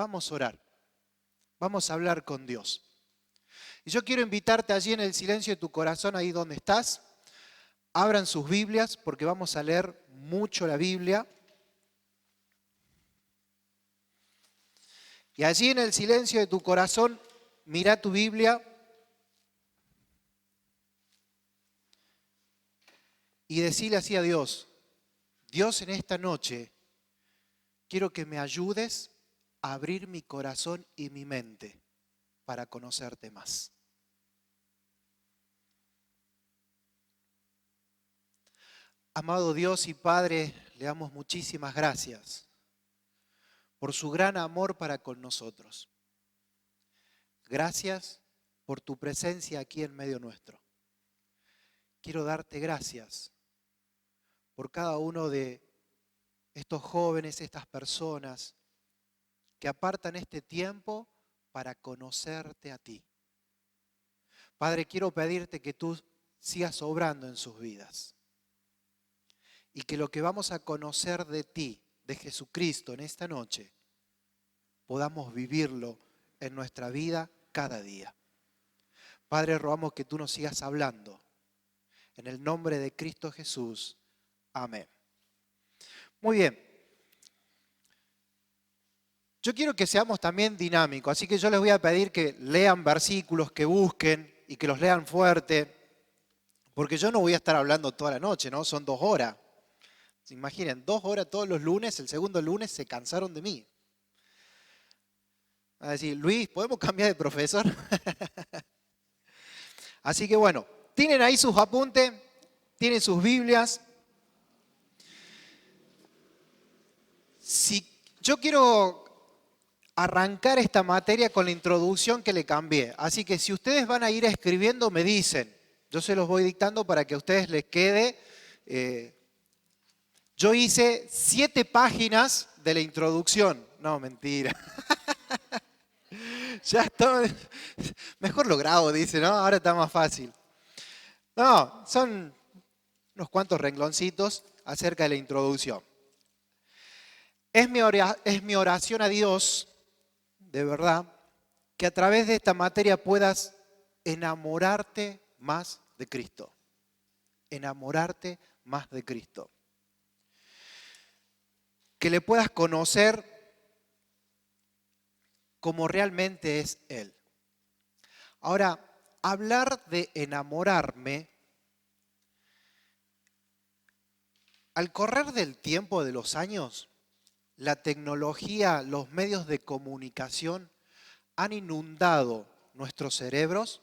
vamos a orar, vamos a hablar con Dios. Y yo quiero invitarte allí en el silencio de tu corazón, ahí donde estás, abran sus Biblias porque vamos a leer mucho la Biblia. Y allí en el silencio de tu corazón, mira tu Biblia y decile así a Dios: Dios, en esta noche quiero que me ayudes a abrir mi corazón y mi mente para conocerte más. Amado Dios y Padre, le damos muchísimas gracias por su gran amor para con nosotros. Gracias por tu presencia aquí en medio nuestro. Quiero darte gracias por cada uno de estos jóvenes, estas personas que apartan este tiempo para conocerte a ti. Padre, quiero pedirte que tú sigas obrando en sus vidas y que lo que vamos a conocer de ti, de Jesucristo en esta noche, podamos vivirlo en nuestra vida cada día. Padre, rogamos que tú nos sigas hablando. En el nombre de Cristo Jesús. Amén. Muy bien. Yo quiero que seamos también dinámicos, así que yo les voy a pedir que lean versículos, que busquen y que los lean fuerte, porque yo no voy a estar hablando toda la noche, ¿no? Son 2 horas. ¿Se imaginen? 2 horas todos los lunes, el segundo lunes se cansaron de mí. Van a decir, Luis, ¿podemos cambiar de profesor? Así que bueno, tienen ahí sus apuntes, tienen sus Biblias. Yo quiero arrancar esta materia con la introducción que le cambié. Así que si ustedes van a ir escribiendo, me dicen. Yo se los voy dictando para que a ustedes les quede. Yo hice 7 páginas de la introducción. No, mentira. Ya está. Mejor lo grabo, dice, ¿no? Ahora está más fácil. No, son unos cuantos rengloncitos acerca de la introducción. Es mi oración a Dios, de verdad, que a través de esta materia puedas enamorarte más de Cristo. Enamorarte más de Cristo. Que le puedas conocer como realmente es Él. Ahora, hablar de enamorarme, al correr del tiempo de los años, la tecnología, los medios de comunicación han inundado nuestros cerebros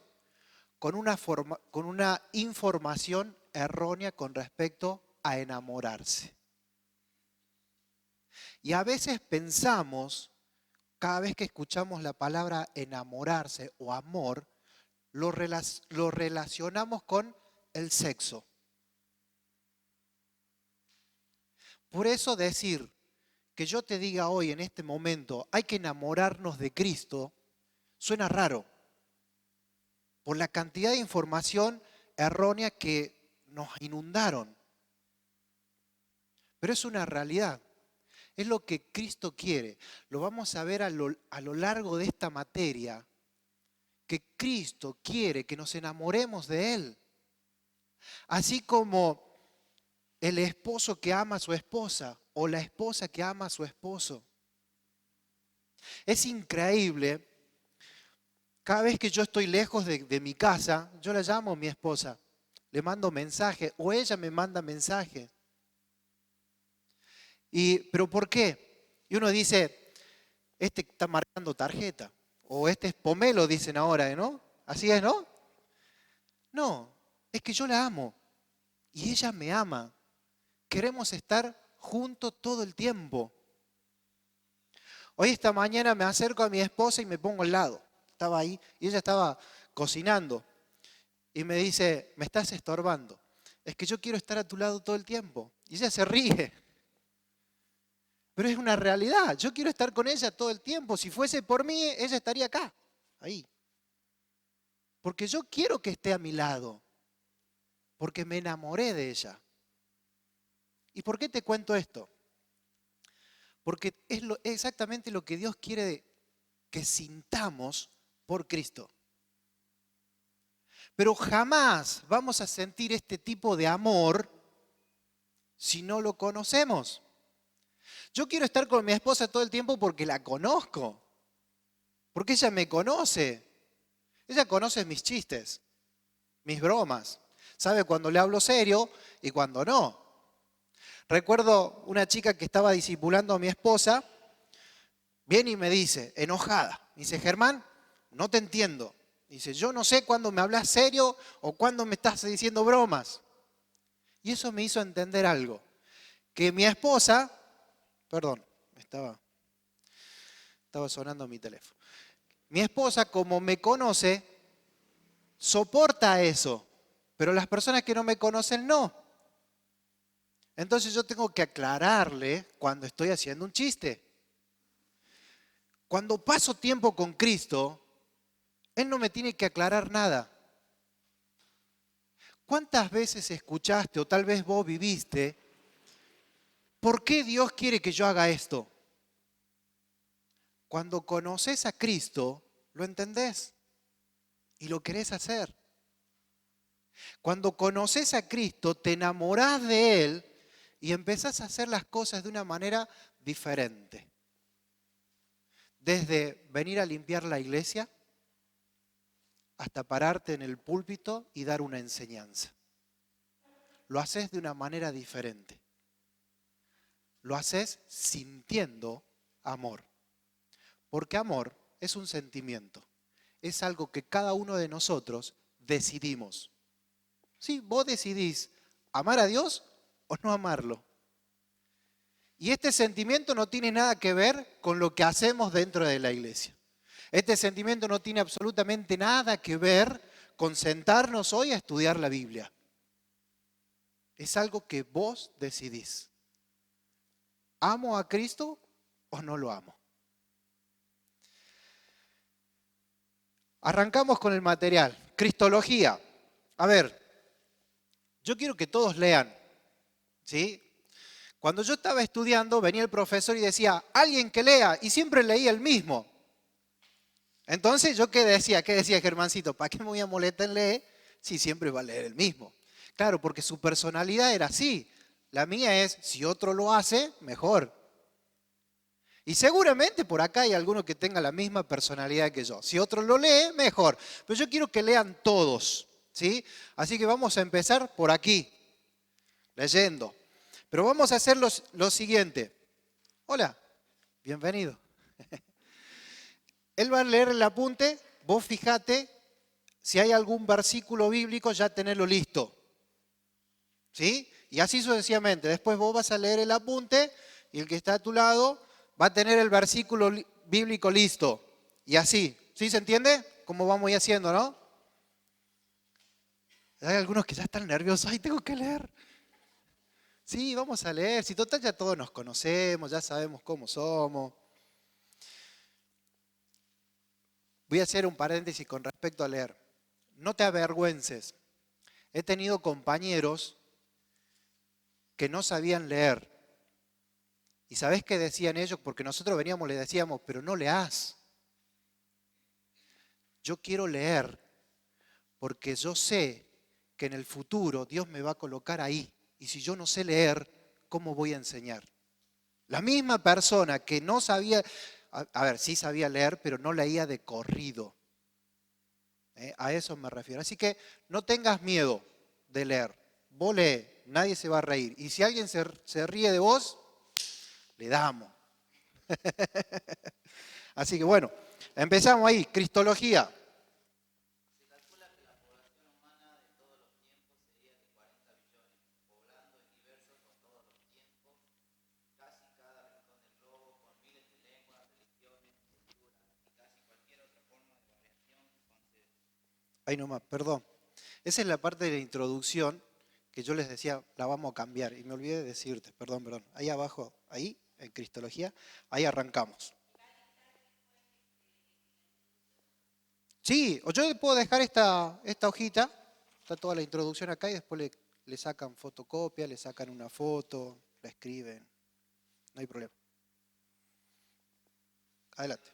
con una información errónea con respecto a enamorarse. Y a veces pensamos, cada vez que escuchamos la palabra enamorarse o amor, lo relacionamos con el sexo. Por eso decir que yo te diga hoy en este momento, hay que enamorarnos de Cristo, suena raro, por la cantidad de información errónea que nos inundaron. Pero es una realidad, es lo que Cristo quiere. Lo vamos a ver a lo largo de esta materia, que Cristo quiere que nos enamoremos de Él. Así como el esposo que ama a su esposa o la esposa que ama a su esposo. Es increíble. Cada vez que yo estoy lejos de mi casa, yo la llamo a mi esposa, le mando mensaje o ella me manda mensaje. ¿Pero por qué? Y uno dice, este está marcando tarjeta, o este es pomelo, dicen ahora, ¿no? Así es, ¿no? No, es que yo la amo y ella me ama. Queremos estar juntos todo el tiempo. Hoy esta mañana me acerco a mi esposa y me pongo al lado. Estaba ahí y ella estaba cocinando. Y me dice, me estás estorbando. Es que yo quiero estar a tu lado todo el tiempo. Y ella se ríe. Pero es una realidad. Yo quiero estar con ella todo el tiempo. Si fuese por mí, ella estaría acá, ahí. Porque yo quiero que esté a mi lado. Porque me enamoré de ella. ¿Y por qué te cuento esto? Porque es exactamente lo que Dios quiere que sintamos por Cristo. Pero jamás vamos a sentir este tipo de amor si no lo conocemos. Yo quiero estar con mi esposa todo el tiempo porque la conozco, porque ella me conoce. Ella conoce mis chistes, mis bromas, sabe cuando le hablo serio y cuando no. Recuerdo una chica que estaba discipulando a mi esposa, viene y me dice, enojada, me dice, Germán, no te entiendo. Dice, yo no sé cuándo me hablas serio o cuándo me estás diciendo bromas. Y eso me hizo entender algo, que mi esposa, perdón, estaba sonando mi teléfono. Mi esposa, como me conoce, soporta eso, pero las personas que no me conocen no. Entonces yo tengo que aclararle cuando estoy haciendo un chiste. Cuando paso tiempo con Cristo, Él no me tiene que aclarar nada. ¿Cuántas veces escuchaste o tal vez vos viviste, por qué Dios quiere que yo haga esto? Cuando conoces a Cristo, lo entendés y lo querés hacer. Cuando conoces a Cristo, te enamorás de Él y empezás a hacer las cosas de una manera diferente. Desde venir a limpiar la iglesia hasta pararte en el púlpito y dar una enseñanza. Lo haces de una manera diferente. Lo haces sintiendo amor. Porque amor es un sentimiento. Es algo que cada uno de nosotros decidimos. Sí, vos decidís amar a Dios o no amarlo. Y este sentimiento no tiene nada que ver con lo que hacemos dentro de la iglesia. Este sentimiento no tiene absolutamente nada que ver con sentarnos hoy a estudiar la Biblia. Es algo que vos decidís. ¿Amo a Cristo o no lo amo? Arrancamos con el material. Cristología. A ver, yo quiero que todos lean, ¿sí? Cuando yo estaba estudiando, venía el profesor y decía, alguien que lea, y siempre leía el mismo. Entonces, ¿yo qué decía? ¿Qué decía Germancito? ¿Para qué me voy a molestar en leer si siempre va a leer el mismo? Claro, porque su personalidad era así. La mía es, si otro lo hace, mejor. Y seguramente por acá hay alguno que tenga la misma personalidad que yo. Si otro lo lee, mejor. Pero yo quiero que lean todos, ¿sí? Así que vamos a empezar por aquí, leyendo. Pero vamos a hacer lo siguiente. Hola, bienvenido. Él va a leer el apunte, vos fijate si hay algún versículo bíblico, ya tenerlo listo. ¿Sí? Y así sucesivamente. Después vos vas a leer el apunte y el que está a tu lado va a tener el versículo bíblico listo. Y así. ¿Sí se entiende? Como vamos a ir haciendo, ¿no? Hay algunos que ya están nerviosos. ¡Ay, tengo que leer! Sí, vamos a leer. Si total ya todos nos conocemos, ya sabemos cómo somos. Voy a hacer un paréntesis con respecto a leer. No te avergüences. He tenido compañeros que no sabían leer. ¿Y sabés qué decían ellos? Porque nosotros veníamos y les decíamos, pero no leas. Yo quiero leer porque yo sé que en el futuro Dios me va a colocar ahí. Y si yo no sé leer, ¿cómo voy a enseñar? La misma persona que no sabía, a ver, sí sabía leer, pero no leía de corrido. A eso me refiero. Así que no tengas miedo de leer. Vos lee, nadie se va a reír. Y si alguien se ríe de vos, le damos. Así que bueno, empezamos ahí, Cristología. Ahí nomás, perdón. Esa es la parte de la introducción que yo les decía, la vamos a cambiar. Y me olvidé de decirte, perdón. Ahí abajo, ahí, en Cristología, ahí arrancamos. Sí, o yo le puedo dejar esta hojita, está toda la introducción acá y después le sacan fotocopia, le sacan una foto, la escriben, no hay problema. Adelante.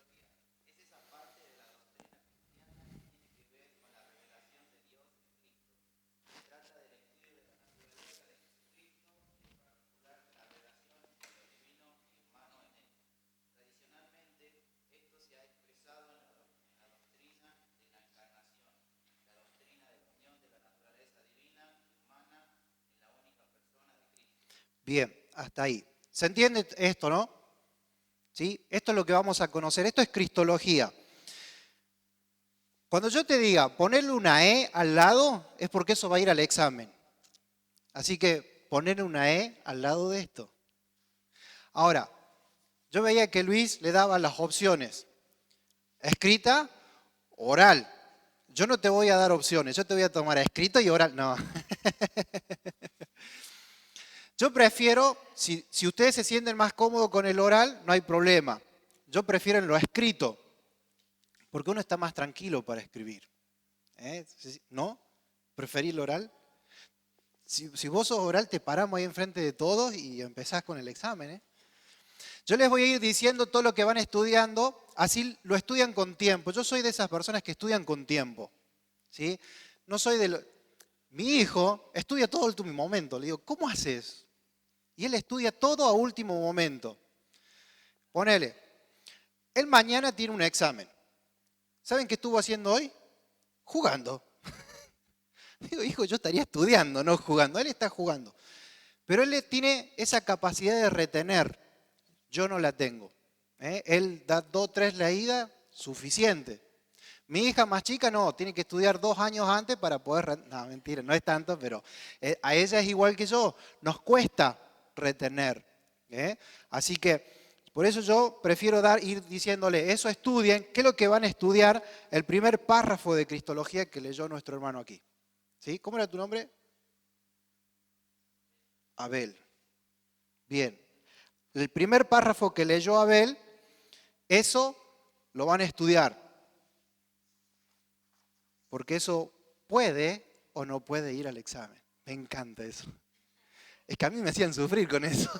Bien, hasta ahí. ¿Se entiende esto, no? ¿Sí? Esto es lo que vamos a conocer. Esto es cristología. Cuando yo te diga ponerle una E al lado, es porque eso va a ir al examen. Así que poner una E al lado de esto. Ahora, yo veía que Luis le daba las opciones. Escrita, oral. Yo no te voy a dar opciones, yo te voy a tomar escrito y oral. No. Yo prefiero, si ustedes se sienten más cómodos con el oral, no hay problema. Yo prefiero en lo escrito, porque uno está más tranquilo para escribir. ¿No? ¿Preferís el oral? Si vos sos oral, te paramos ahí enfrente de todos y empezás con el examen. Yo les voy a ir diciendo todo lo que van estudiando, así lo estudian con tiempo. Yo soy de esas personas que estudian con tiempo. ¿Sí? No soy Mi hijo estudia todo a último momento. Le digo, ¿cómo haces? Y él estudia todo a último momento. Ponele, él mañana tiene un examen. ¿Saben qué estuvo haciendo hoy? Jugando. Digo, hijo, yo estaría estudiando, no jugando. Él está jugando. Pero él tiene esa capacidad de retener. Yo no la tengo. Él da 2, 3 leídas, suficiente. Mi hija más chica no, tiene que estudiar 2 años antes para poder... No, mentira, no es tanto, pero a ella es igual que yo. Nos cuesta retener. Así que por eso yo prefiero ir diciéndole, eso estudien. ¿Qué es lo que van a estudiar? El primer párrafo de Cristología que leyó nuestro hermano aquí. ¿Sí? ¿Cómo era tu nombre? Abel. Bien. El primer párrafo que leyó Abel, eso lo van a estudiar. Porque eso puede o no puede ir al examen. Me encanta eso. Es que a mí me hacían sufrir con eso.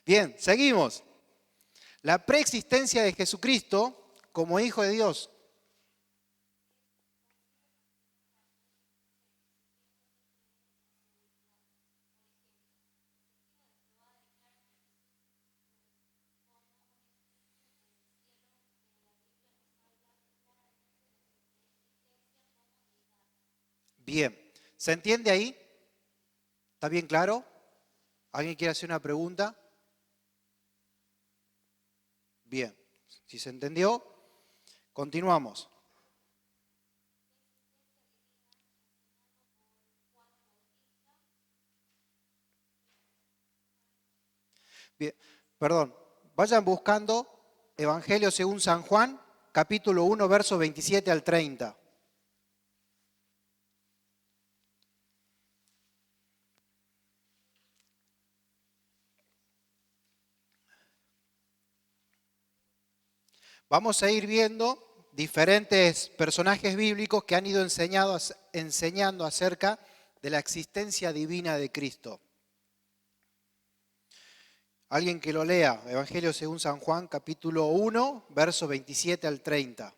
Bien, seguimos. La preexistencia de Jesucristo como Hijo de Dios. Bien, ¿se entiende ahí? ¿Está bien claro? ¿Alguien quiere hacer una pregunta? Bien, si se entendió, continuamos. Bien, perdón, vayan buscando Evangelio según San Juan, capítulo 1, versos 27 al 30. Vamos a ir viendo diferentes personajes bíblicos que han ido enseñando acerca de la existencia divina de Cristo. Alguien que lo lea, Evangelio según San Juan, capítulo 1, versos 27 al 30.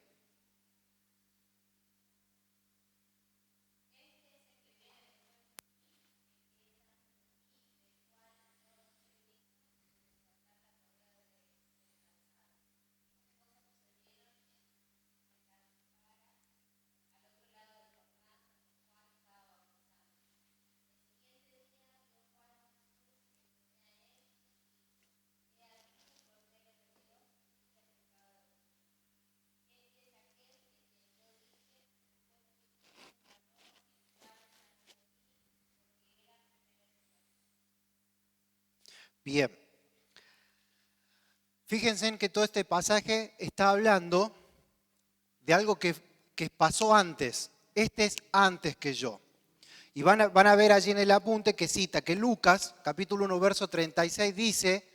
Bien, fíjense en que todo este pasaje está hablando de algo que pasó antes. Este es antes que yo. Y van a ver allí en el apunte que cita que Lucas, capítulo 1, verso 36, dice,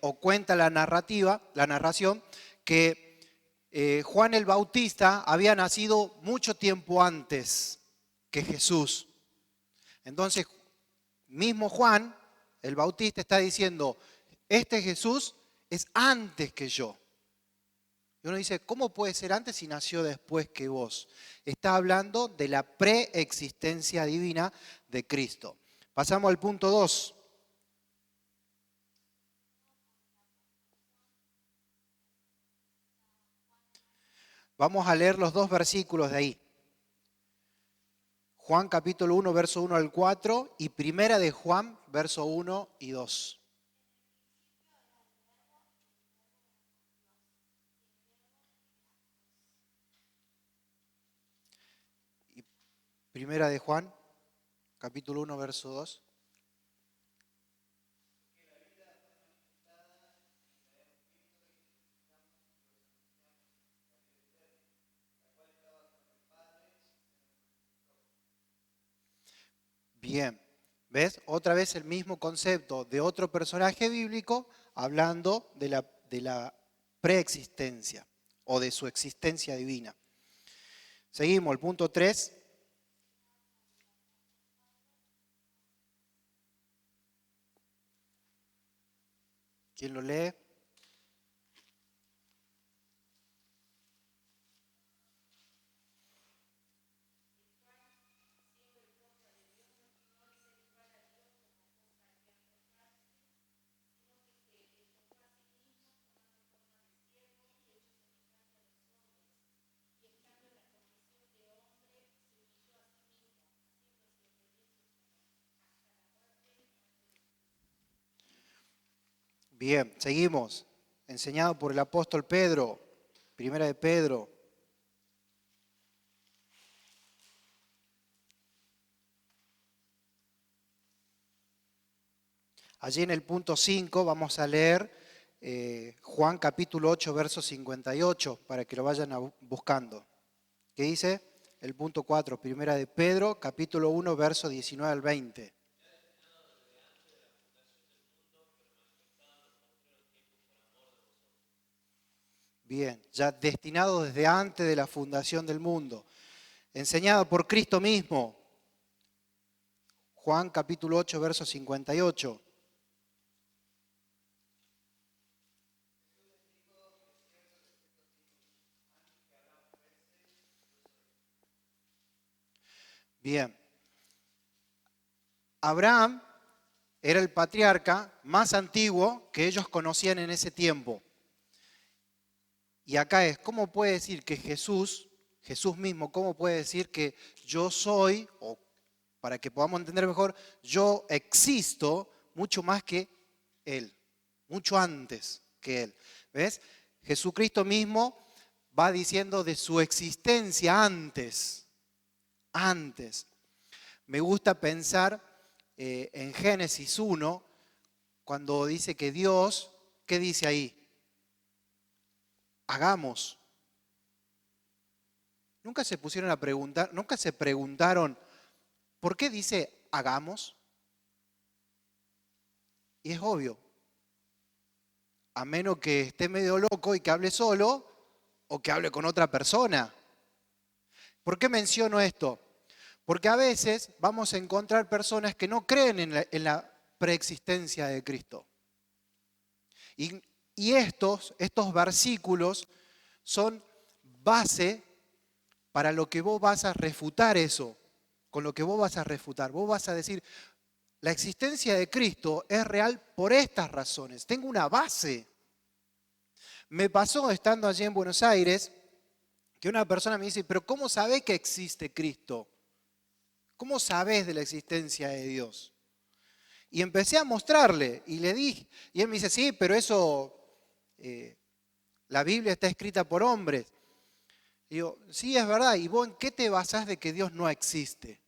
o cuenta la narración, que Juan el Bautista había nacido mucho tiempo antes que Jesús. Entonces, mismo Juan el Bautista está diciendo, este Jesús es antes que yo. Y uno dice, ¿cómo puede ser antes si nació después que vos? Está hablando de la preexistencia divina de Cristo. Pasamos al punto 2. Vamos a leer los 2 versículos de ahí. Juan capítulo 1, verso 1 al 4 y primera de Juan, verso 1 y 2. Y primera de Juan, capítulo 1, verso 2. Bien, ¿ves? Otra vez el mismo concepto de otro personaje bíblico hablando de la preexistencia o de su existencia divina. Seguimos, el punto 3. ¿Quién lo lee? Bien, seguimos. Enseñado por el apóstol Pedro, primera de Pedro. Allí en el punto 5 vamos a leer Juan capítulo 8, verso 58, para que lo vayan buscando. ¿Qué dice? El punto 4, primera de Pedro, capítulo 1, verso 19 al 20. Bien, ya destinado desde antes de la fundación del mundo, enseñado por Cristo mismo. Juan capítulo 8, verso 58. Bien, Abraham era el patriarca más antiguo que ellos conocían en ese tiempo. Y acá es, ¿cómo puede decir que Jesús mismo, cómo puede decir que yo soy, o para que podamos entender mejor, yo existo mucho más que Él, mucho antes que Él? ¿Ves? Jesucristo mismo va diciendo de su existencia antes. Me gusta pensar en Génesis 1, cuando dice que Dios, ¿qué dice ahí? Hagamos. Nunca se pusieron a preguntar, nunca se preguntaron, ¿por qué dice hagamos? Y es obvio, a menos que esté medio loco y que hable solo o que hable con otra persona. ¿Por qué menciono esto? Porque a veces vamos a encontrar personas que no creen en la preexistencia de Cristo. Y estos versículos son base para lo que vos vas a refutar eso, con lo que vos vas a refutar. Vos vas a decir, la existencia de Cristo es real por estas razones. Tengo una base. Me pasó estando allí en Buenos Aires que una persona me dice, pero ¿cómo sabés que existe Cristo? ¿Cómo sabés de la existencia de Dios? Y empecé a mostrarle y le dije, y él me dice, sí, pero eso, la Biblia está escrita por hombres. Y digo, sí, es verdad, ¿y vos en qué te basás de que Dios no existe?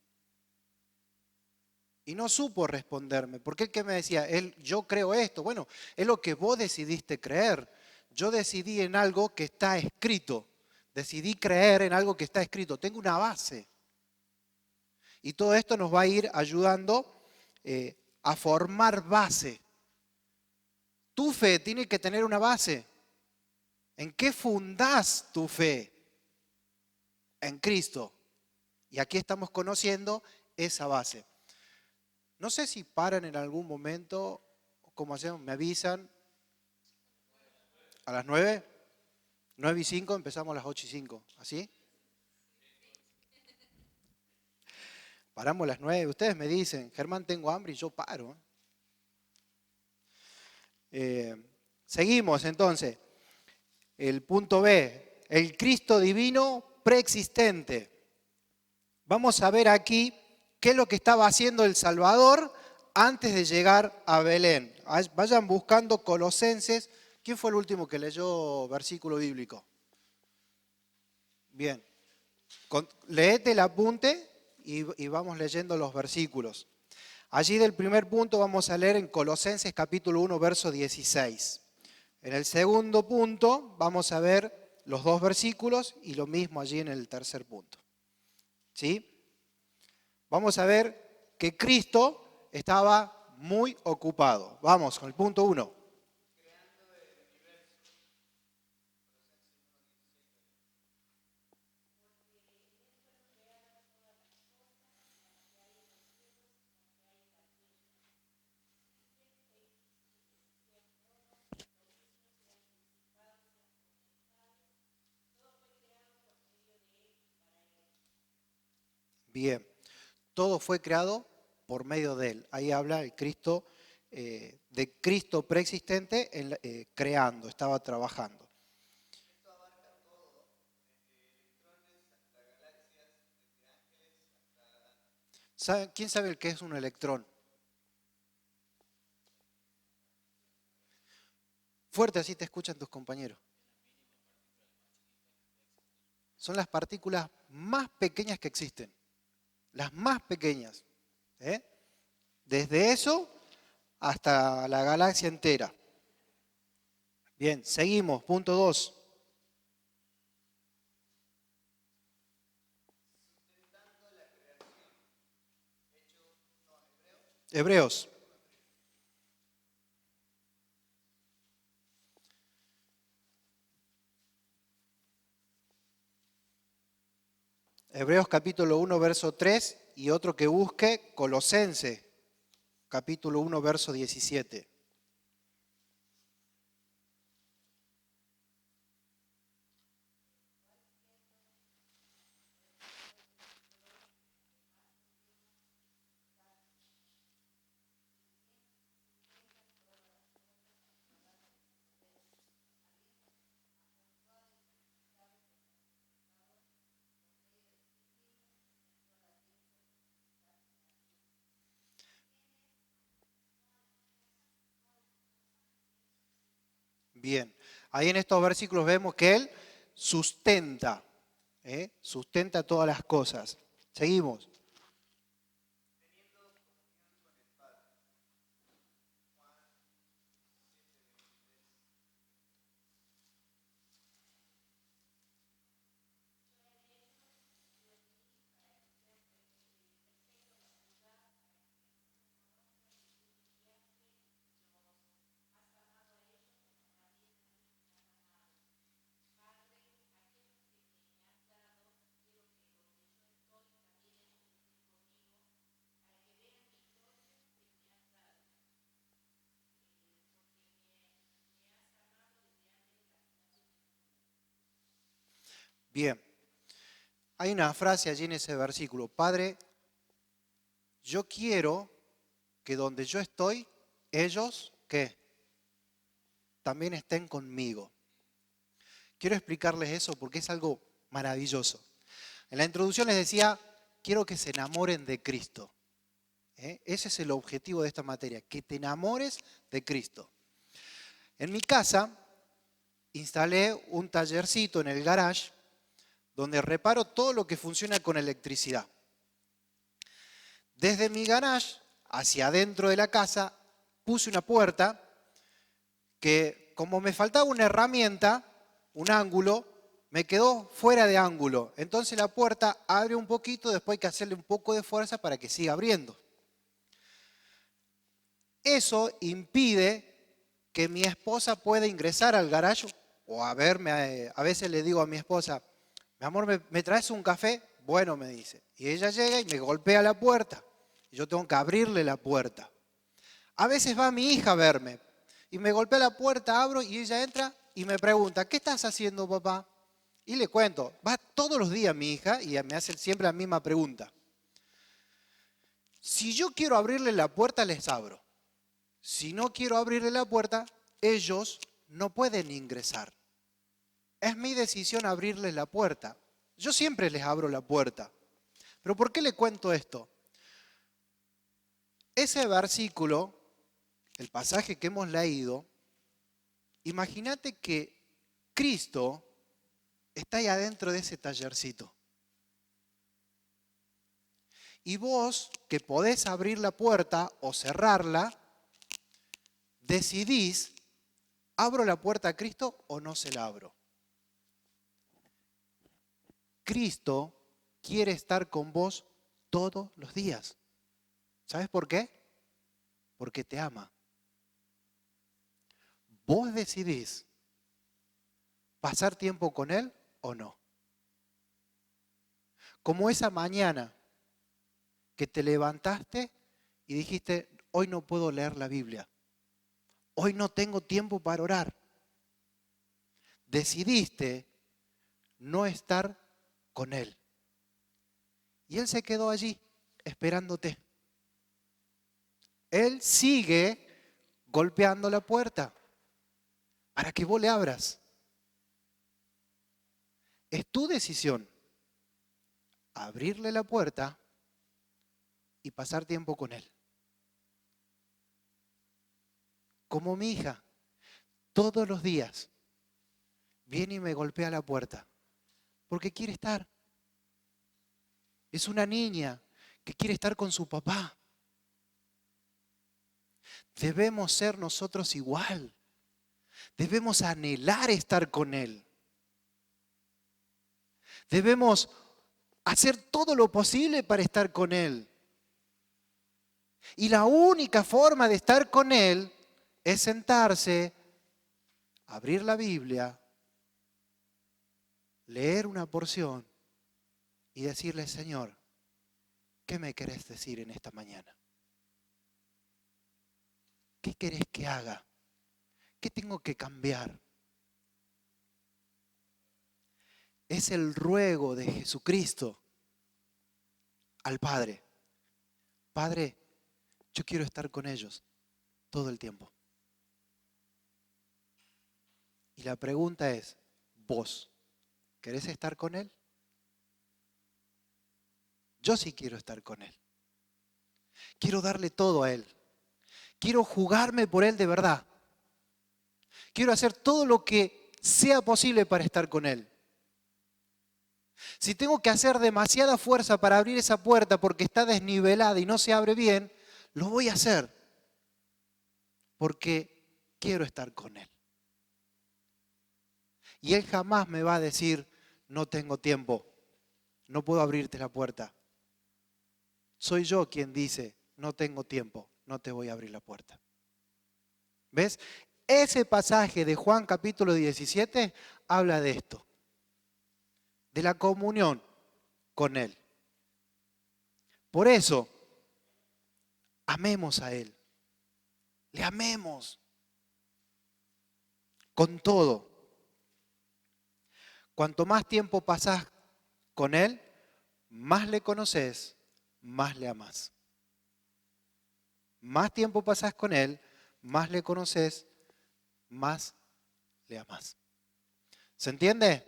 Y no supo responderme, porque él que me decía, yo creo esto, bueno, es lo que vos decidiste creer. Yo decidí en algo que está escrito, decidí creer en algo que está escrito, tengo una base. Y todo esto nos va a ir ayudando a formar base. Tu fe tiene que tener una base. ¿En qué fundás tu fe? En Cristo. Y aquí estamos conociendo esa base. No sé si paran en algún momento, ¿cómo hacemos? ¿Me avisan? ¿A las 9? 9:05, empezamos a las 8:05. ¿Así? Paramos a las 9. Ustedes me dicen, Germán, tengo hambre y yo paro. Seguimos entonces. El punto B, el Cristo divino preexistente. Vamos a ver aquí qué es lo que estaba haciendo el Salvador antes de llegar a Belén. Vayan buscando Colosenses. ¿Quién fue el último que leyó versículo bíblico? Bien. Léete el apunte y vamos leyendo los versículos. Allí del primer punto vamos a leer en Colosenses capítulo 1, verso 16. En el segundo punto vamos a ver los dos versículos y lo mismo allí en el tercer punto. ¿Sí? Vamos a ver que Cristo estaba muy ocupado. Vamos con el punto 1. Bien, todo fue creado por medio de Él. Ahí habla el Cristo, de Cristo preexistente creando, estaba trabajando. ¿Quién sabe qué es un electrón? Fuerte, así te escuchan tus compañeros. Son las partículas más pequeñas que existen. Las más pequeñas. ¿Eh? Desde eso hasta la galaxia entera. Bien, seguimos. Punto 2. Hebreos. Hebreos capítulo 1, verso 3 y otro que busque Colosense, capítulo 1, verso 17. Bien, ahí en estos versículos vemos que Él sustenta, sustenta todas las cosas. Seguimos. Bien, hay una frase allí en ese versículo. Padre, yo quiero que donde yo estoy, ellos, ¿qué? También estén conmigo. Quiero explicarles eso porque es algo maravilloso. En la introducción les decía, quiero que se enamoren de Cristo. Ese es el objetivo de esta materia, que te enamores de Cristo. En mi casa instalé un tallercito en el garage donde reparo todo lo que funciona con electricidad. Desde mi garage hacia adentro de la casa puse una puerta que, como me faltaba una herramienta, un ángulo, me quedó fuera de ángulo. Entonces la puerta abre un poquito, después hay que hacerle un poco de fuerza para que siga abriendo. Eso impide que mi esposa pueda ingresar al garaje o a verme. A veces le digo a mi esposa, mi amor, ¿me traes un café? Bueno, me dice. Y ella llega y me golpea la puerta. Y yo tengo que abrirle la puerta. A veces va mi hija a verme y me golpea la puerta, abro y ella entra y me pregunta, ¿qué estás haciendo, papá? Y le cuento, va todos los días mi hija y me hace siempre la misma pregunta. Si yo quiero abrirle la puerta, les abro. Si no quiero abrirle la puerta, ellos no pueden ingresar. Es mi decisión abrirles la puerta. Yo siempre les abro la puerta. Pero ¿por qué le cuento esto? Ese versículo, el pasaje que hemos leído, imagínate que Cristo está ahí adentro de ese tallercito. Y vos, que podés abrir la puerta o cerrarla, decidís, ¿abro la puerta a Cristo o no se la abro? Cristo quiere estar con vos todos los días. ¿Sabes por qué? Porque te ama. Vos decidís pasar tiempo con Él o no. Como esa mañana que te levantaste y dijiste, hoy no puedo leer la Biblia. Hoy no tengo tiempo para orar. Decidiste no estar con Él. Y Él se quedó allí esperándote. Él sigue golpeando la puerta para que vos le abras. Es tu decisión abrirle la puerta y pasar tiempo con Él. Como mi hija, todos los días viene y me golpea la puerta porque quiere estar. Es una niña que quiere estar con su papá. Debemos ser nosotros igual. Debemos anhelar estar con Él. Debemos hacer todo lo posible para estar con Él. Y la única forma de estar con Él es sentarse, abrir la Biblia, leer una porción y decirle, Señor, ¿qué me querés decir en esta mañana? ¿Qué querés que haga? ¿Qué tengo que cambiar? Es el ruego de Jesucristo al Padre. Padre, yo quiero estar con ellos todo el tiempo. Y la pregunta es, ¿vos querés estar con Él? Yo sí quiero estar con Él. Quiero darle todo a Él. Quiero jugarme por Él de verdad. Quiero hacer todo lo que sea posible para estar con Él. Si tengo que hacer demasiada fuerza para abrir esa puerta porque está desnivelada y no se abre bien, lo voy a hacer. Porque quiero estar con Él. Y Él jamás me va a decir, no tengo tiempo, no puedo abrirte la puerta. Soy yo quien dice, no tengo tiempo, no te voy a abrir la puerta. ¿Ves? Ese pasaje de Juan capítulo 17 habla de esto, de la comunión con Él. Por eso, amemos a Él, le amemos con todo. Cuanto más tiempo pasás con Él, más le conoces, más le amás. Más tiempo pasás con Él, más le conoces, más le amás. ¿Se entiende?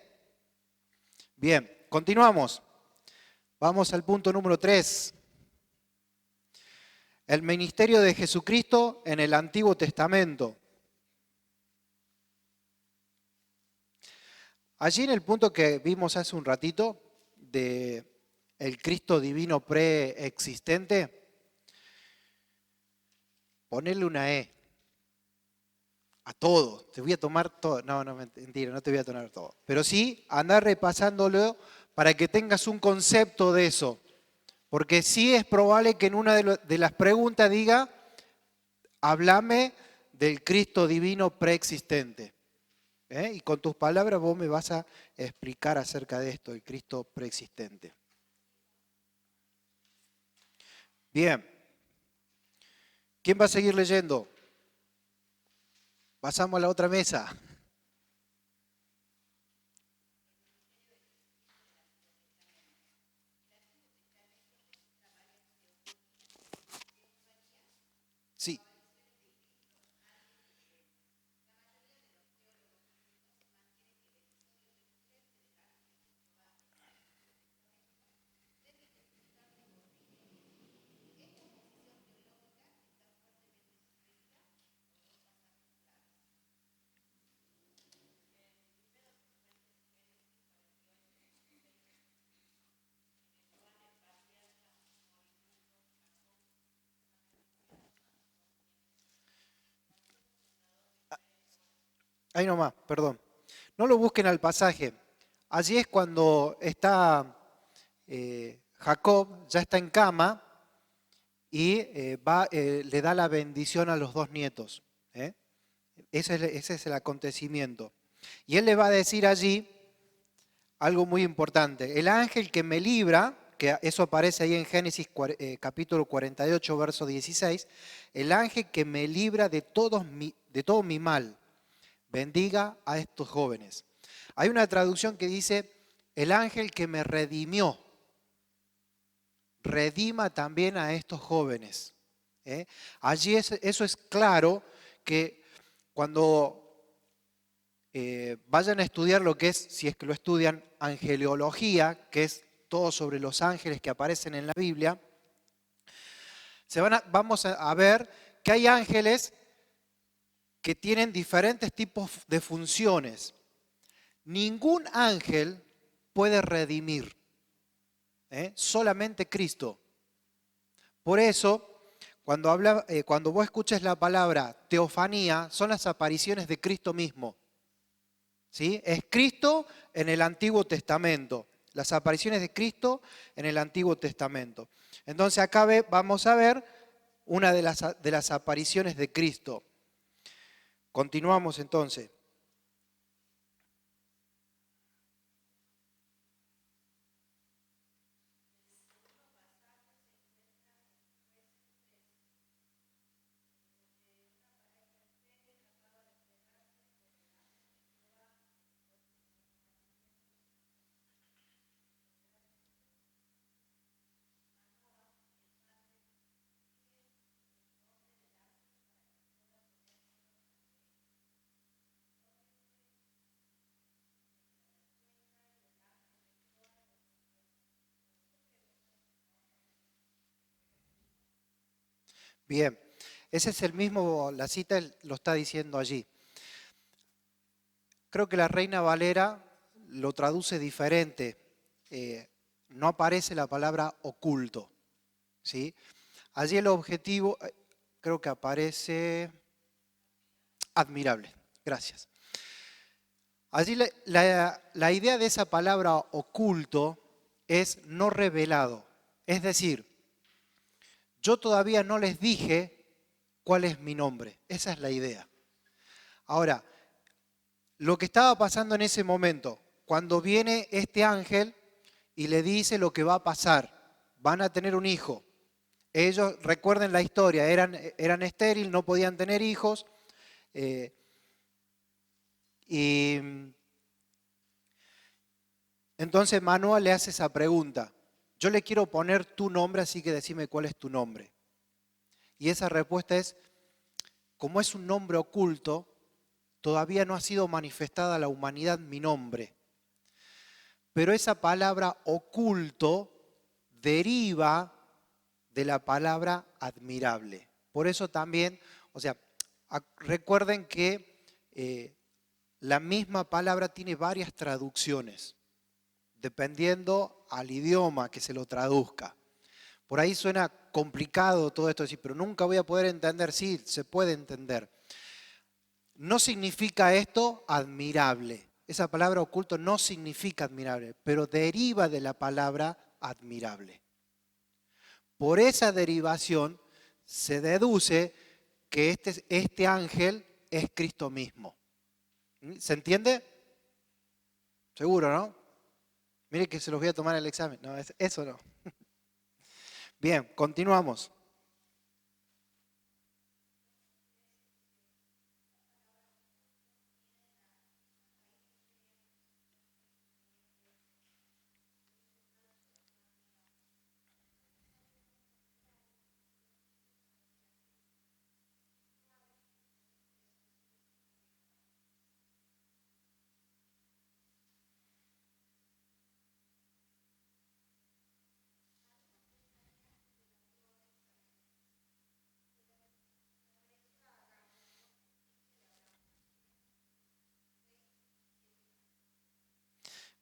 Bien, continuamos. Vamos al punto número 3. El ministerio de Jesucristo en el Antiguo Testamento. Allí en el punto que vimos hace un ratito, de el Cristo divino preexistente, ponerle una E a todo. Te voy a tomar todo. No, mentira, no te voy a tomar todo. Pero sí, andar repasándolo para que tengas un concepto de eso. Porque sí es probable que en una de las preguntas diga, háblame del Cristo divino preexistente. Y con tus palabras vos me vas a explicar acerca de esto, el Cristo preexistente. Bien. ¿Quién va a seguir leyendo? Pasamos a la otra mesa. Sí. ahí nomás, perdón. No lo busquen al pasaje. Allí es cuando está Jacob, ya está en cama y le da la bendición a los dos nietos. ¿eh? Ese es el acontecimiento. Y él le va a decir allí algo muy importante. El ángel que me libra, que eso aparece ahí en Génesis capítulo 48, verso 16, el ángel que me libra de todo mi mal, bendiga a estos jóvenes. Hay una traducción que dice, el ángel que me redimió, redima también a estos jóvenes. Allí eso es claro que cuando vayan a estudiar lo que es, si es que lo estudian, angeliología, que es todo sobre los ángeles que aparecen en la Biblia, vamos a ver que hay ángeles que tienen diferentes tipos de funciones. Ningún ángel puede redimir, solamente Cristo. Por eso, cuando vos escuches la palabra teofanía, son las apariciones de Cristo mismo. ¿Sí? Es Cristo en el Antiguo Testamento, las apariciones de Cristo en el Antiguo Testamento. Entonces acá vamos a ver una de las apariciones de Cristo. Continuamos entonces. Bien, ese es el mismo, la cita lo está diciendo allí. Creo que la Reina Valera lo traduce diferente. No aparece la palabra oculto. ¿Sí? Allí el objetivo, creo que aparece admirable. Gracias. Allí la idea de esa palabra oculto es no revelado. Es decir, yo todavía no les dije cuál es mi nombre. Esa es la idea. Ahora, lo que estaba pasando en ese momento, cuando viene este ángel y le dice lo que va a pasar, van a tener un hijo. Ellos, recuerden la historia, eran estériles, no podían tener hijos. Y entonces Manoa le hace esa pregunta. Yo le quiero poner tu nombre, así que decime cuál es tu nombre. Y esa respuesta es, como es un nombre oculto, todavía no ha sido manifestada a la humanidad mi nombre. Pero esa palabra oculto deriva de la palabra admirable. Por eso también, o sea, recuerden que la misma palabra tiene varias traducciones, dependiendo al idioma que se lo traduzca. Por ahí suena complicado todo esto, decir, pero nunca voy a poder entender. Sí, se puede entender. No significa esto admirable. Esa palabra oculto no significa admirable, pero deriva de la palabra admirable. Por esa derivación se deduce que este ángel es Cristo mismo. ¿Se entiende? Seguro, ¿no? Mire que se los voy a tomar el examen. No, eso no. Bien, continuamos.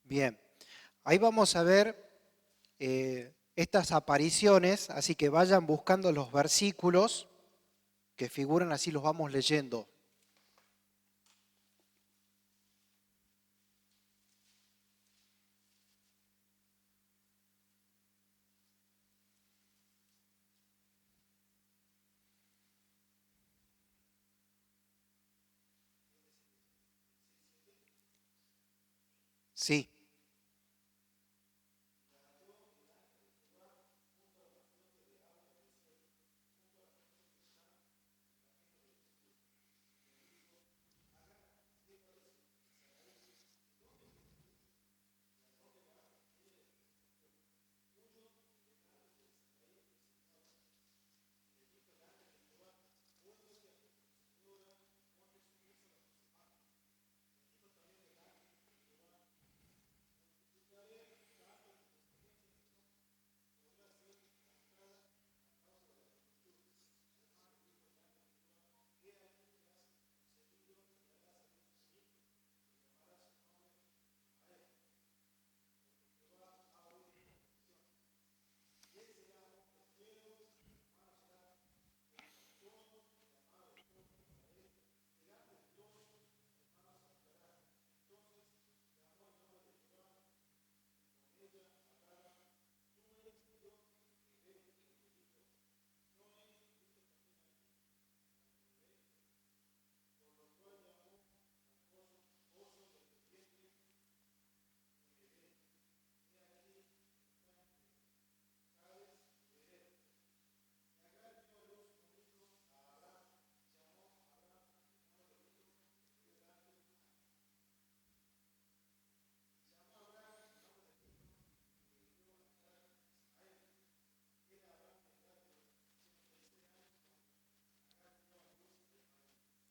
Bien, ahí vamos a ver estas apariciones, así que vayan buscando los versículos que figuran, así los vamos leyendo. Sí.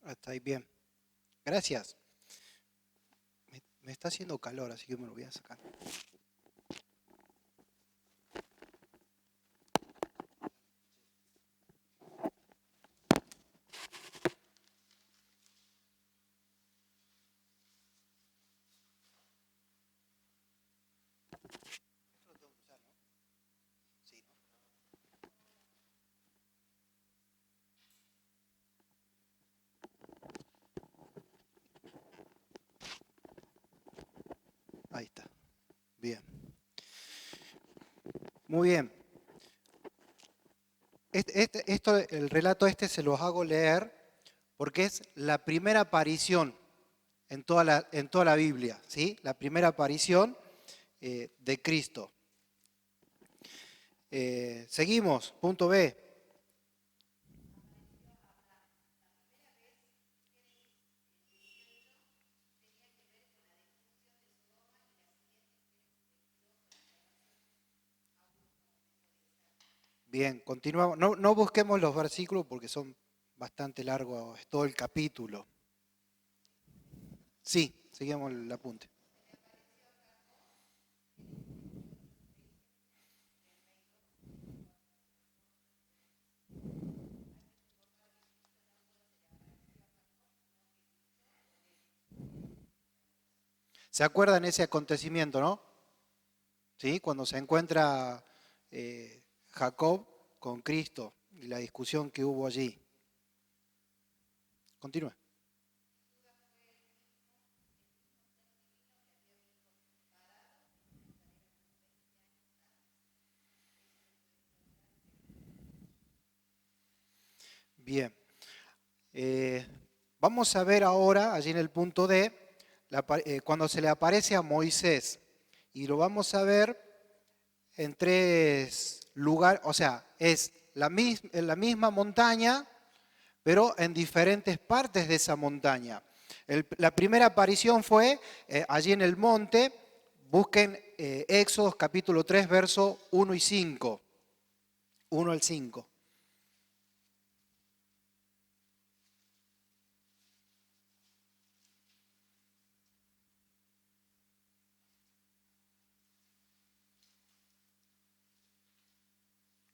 Está ahí bien. Gracias. Me está haciendo calor, así que me lo voy a sacar. Ahí está. Bien. Muy bien. El relato este se los hago leer porque es la primera aparición en toda la Biblia, ¿sí? La primera aparición de Cristo. Seguimos, punto B. Bien, continuamos. No, no busquemos los versículos porque son bastante largos, es todo el capítulo. Sí, seguimos el apunte. ¿Se acuerdan ese acontecimiento, no? ¿Sí? Cuando se encuentra Jacob con Cristo y la discusión que hubo allí. Continúa. Bien. Eh, Vamos a ver ahora, allí en el punto D, cuando se le aparece a Moisés. Y lo vamos a ver en tres lugares, o sea, es en la misma montaña, pero en diferentes partes de esa montaña. La primera aparición fue allí en el monte. Busquen Éxodo capítulo 3, verso 1 y 5. 1 al 5.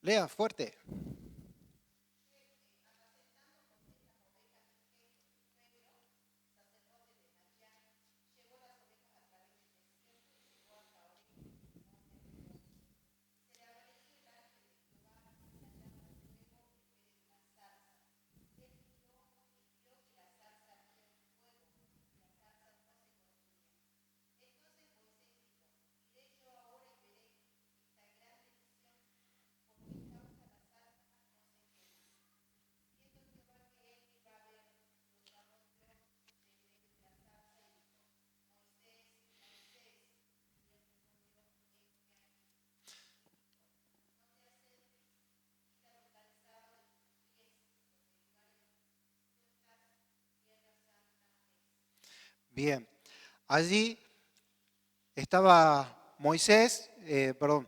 Lea fuerte. Bien, allí estaba Moisés, estaba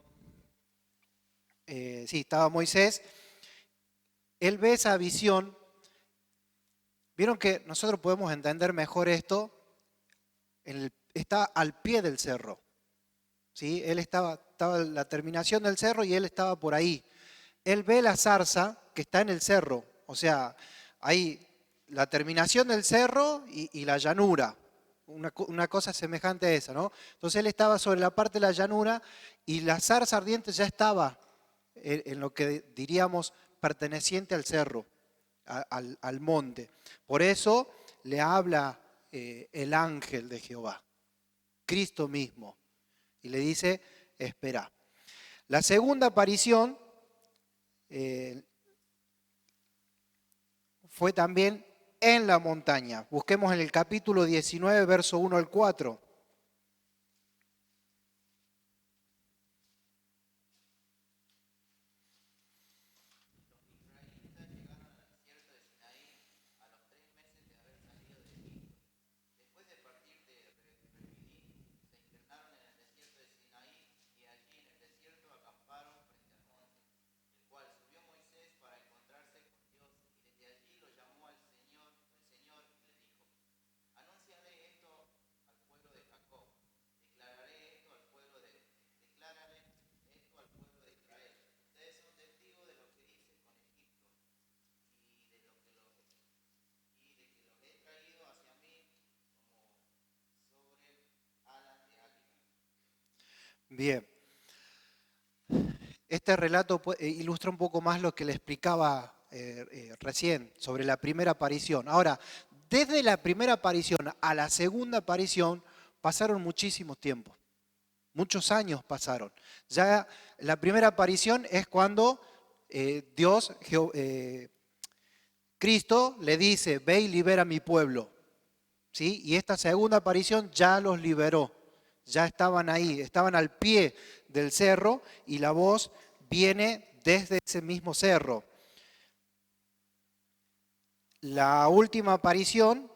Moisés, él ve esa visión. Vieron que nosotros podemos entender mejor esto, está al pie del cerro, ¿sí? Él estaba en la terminación del cerro y él estaba por ahí. Él ve la zarza que está en el cerro, o sea, hay la terminación del cerro y la llanura, una cosa semejante a esa, ¿no? Entonces él estaba sobre la parte de la llanura y la zarza ardiente ya estaba en lo que diríamos perteneciente al cerro, al monte. Por eso le habla el ángel de Jehová, Cristo mismo, y le dice, espera. La segunda aparición fue también en la montaña. Busquemos en el capítulo 19, verso 1 al 4. Bien, este relato ilustra un poco más lo que le explicaba recién sobre la primera aparición. Ahora, desde la primera aparición a la segunda aparición pasaron muchísimos tiempos, muchos años pasaron. Ya la primera aparición es cuando Cristo le dice, ve y libera a mi pueblo. ¿Sí? Y esta segunda aparición ya los liberó, ya estaban ahí, estaban al pie del cerro y la voz viene desde ese mismo cerro. La última aparición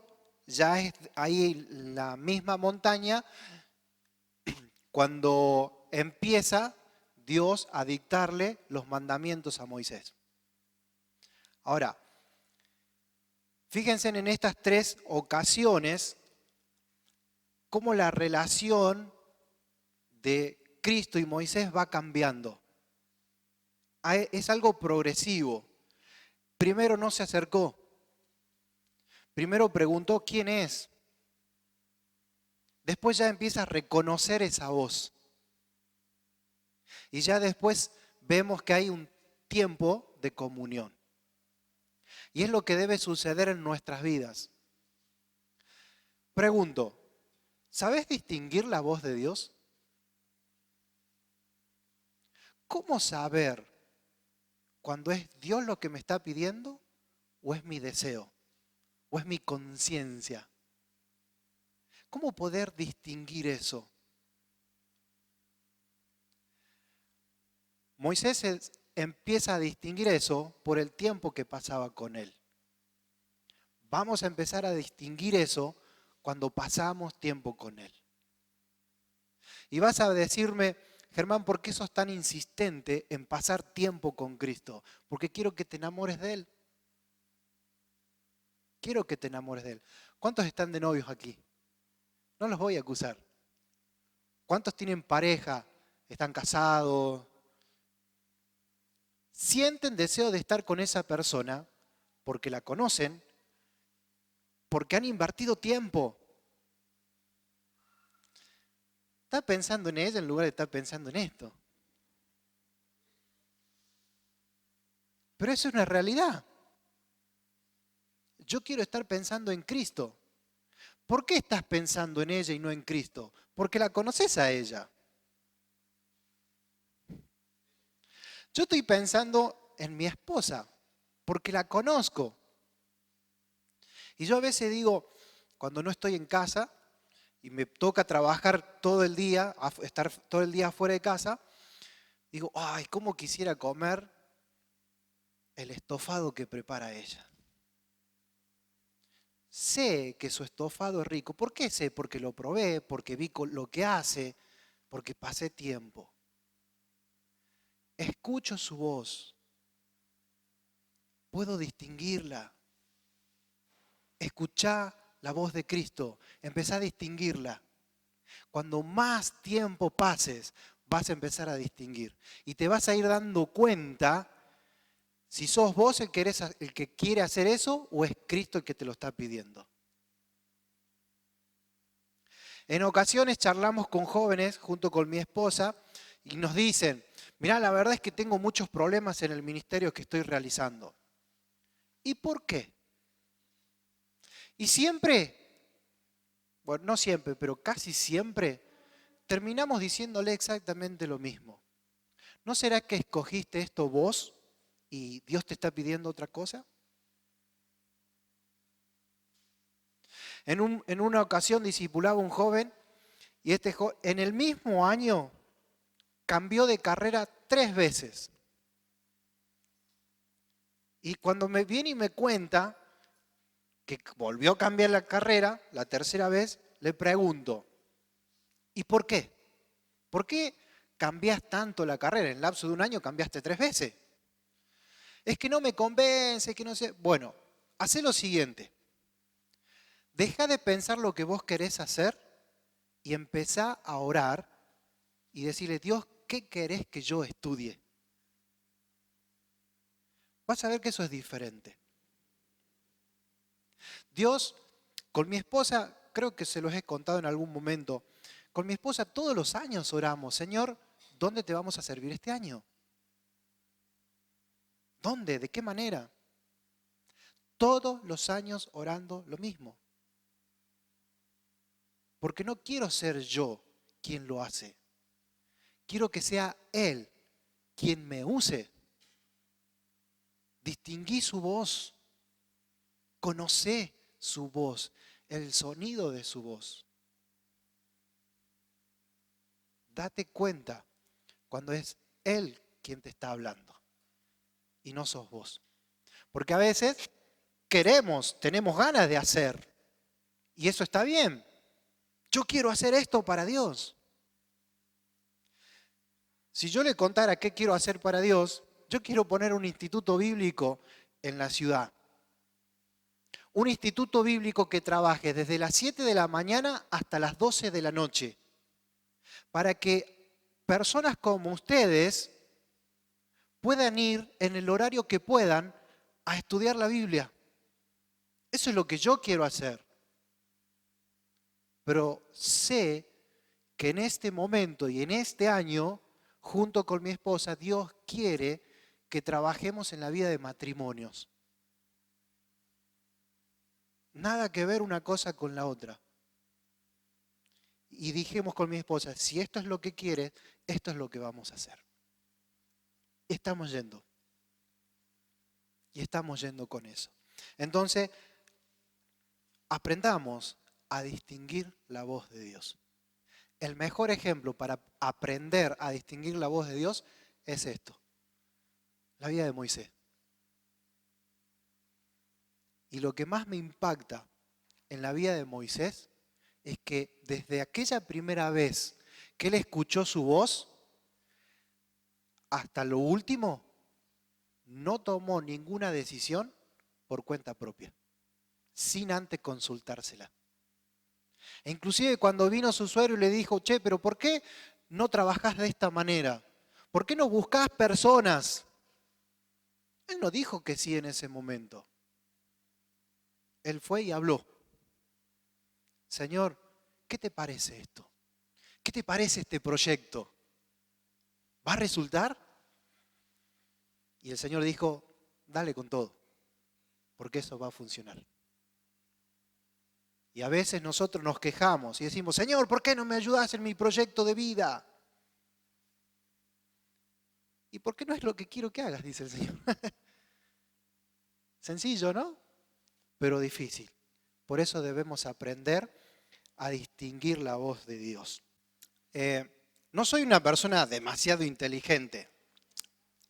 ya es ahí en la misma montaña cuando empieza Dios a dictarle los mandamientos a Moisés. Ahora, fíjense en estas tres ocasiones cómo la relación de Cristo y Moisés va cambiando. Es algo progresivo. Primero no se acercó. Primero preguntó quién es. Después ya empieza a reconocer esa voz. Y ya después vemos que hay un tiempo de comunión. Y es lo que debe suceder en nuestras vidas. Pregunto, ¿sabes distinguir la voz de Dios? ¿Cómo saber cuando es Dios lo que me está pidiendo o es mi deseo o es mi conciencia? ¿Cómo poder distinguir eso? Moisés empieza a distinguir eso por el tiempo que pasaba con él. Vamos a empezar a distinguir eso cuando pasamos tiempo con él. Y vas a decirme, Germán, ¿por qué sos tan insistente en pasar tiempo con Cristo? Porque quiero que te enamores de Él. Quiero que te enamores de Él. ¿Cuántos están de novios aquí? No los voy a acusar. ¿Cuántos tienen pareja? ¿Están casados? Sienten deseo de estar con esa persona porque la conocen, porque han invertido tiempo. Está pensando en ella en lugar de estar pensando en esto. Pero eso es una realidad. Yo quiero estar pensando en Cristo. ¿Por qué estás pensando en ella y no en Cristo? Porque la conoces a ella. Yo estoy pensando en mi esposa, porque la conozco. Y yo a veces digo, cuando no estoy en casa y me toca trabajar todo el día, estar todo el día fuera de casa, digo, ay, cómo quisiera comer el estofado que prepara ella. sé que su estofado es rico. ¿Por qué sé? Porque lo probé, porque vi lo que hace, porque pasé tiempo. Escucho su voz, puedo distinguirla. Escuchá la voz de Cristo, empezá a distinguirla. Cuando más tiempo pases, vas a empezar a distinguir. Y te vas a ir dando cuenta si sos vos el que quiere hacer eso o es Cristo el que te lo está pidiendo. En ocasiones charlamos con jóvenes junto con mi esposa y nos dicen, mirá, la verdad es que tengo muchos problemas en el ministerio que estoy realizando. ¿Y por qué? Y siempre, bueno, no siempre, pero casi siempre, terminamos diciéndole exactamente lo mismo. ¿No será que escogiste esto vos y Dios te está pidiendo otra cosa? En una ocasión discipulaba un joven y en el mismo año cambió de carrera 3 veces. Y cuando me viene y me cuenta que volvió a cambiar la carrera, la tercera vez, le pregunto, ¿y por qué? ¿Por qué cambias tanto la carrera? En el lapso de un año cambiaste 3 veces. Es que no me convence, que no sé. Bueno, hacé lo siguiente. Deja de pensar lo que vos querés hacer y empezá a orar y decirle, Dios, ¿qué querés que yo estudie? Vas a ver que eso es diferente. Dios, con mi esposa, creo que se los he contado en algún momento, con mi esposa todos los años oramos, Señor, ¿dónde te vamos a servir este año? ¿Dónde? ¿De qué manera? Todos los años orando lo mismo. Porque no quiero ser yo quien lo hace. Quiero que sea Él quien me use. Distinguí su voz. Conocé su voz, el sonido de su voz. Date cuenta cuando es Él quien te está hablando y no sos vos. Porque a veces tenemos ganas de hacer y eso está bien. Yo quiero hacer esto para Dios. Si yo le contara qué quiero hacer para Dios, yo quiero poner un instituto bíblico en la ciudad. Un instituto bíblico que trabaje desde las 7 de la mañana hasta las 12 de la noche, para que personas como ustedes puedan ir en el horario que puedan a estudiar la Biblia. Eso es lo que yo quiero hacer. Pero sé que en este momento y en este año, junto con mi esposa, Dios quiere que trabajemos en la vida de matrimonios. Nada que ver una cosa con la otra. Y dijimos con mi esposa, si esto es lo que quiere, esto es lo que vamos a hacer. Estamos yendo. Y estamos yendo con eso. Entonces, aprendamos a distinguir la voz de Dios. El mejor ejemplo para aprender a distinguir la voz de Dios es esto. La vida de Moisés. Y lo que más me impacta en la vida de Moisés es que desde aquella primera vez que él escuchó su voz, hasta lo último, no tomó ninguna decisión por cuenta propia, sin antes consultársela. E inclusive cuando vino su suegro y le dijo, che, pero ¿por qué no trabajás de esta manera? ¿Por qué no buscás personas? Él no dijo que sí en ese momento. Él fue y habló. Señor, ¿qué te parece esto? ¿Qué te parece este proyecto? ¿Va a resultar? Y el Señor dijo, dale con todo, porque eso va a funcionar. Y a veces nosotros nos quejamos y decimos, Señor, ¿por qué no me ayudas en mi proyecto de vida? ¿Y por qué no es lo que quiero que hagas? Dice el Señor. Sencillo, ¿no? Pero difícil. Por eso debemos aprender a distinguir la voz de Dios. No soy una persona demasiado inteligente.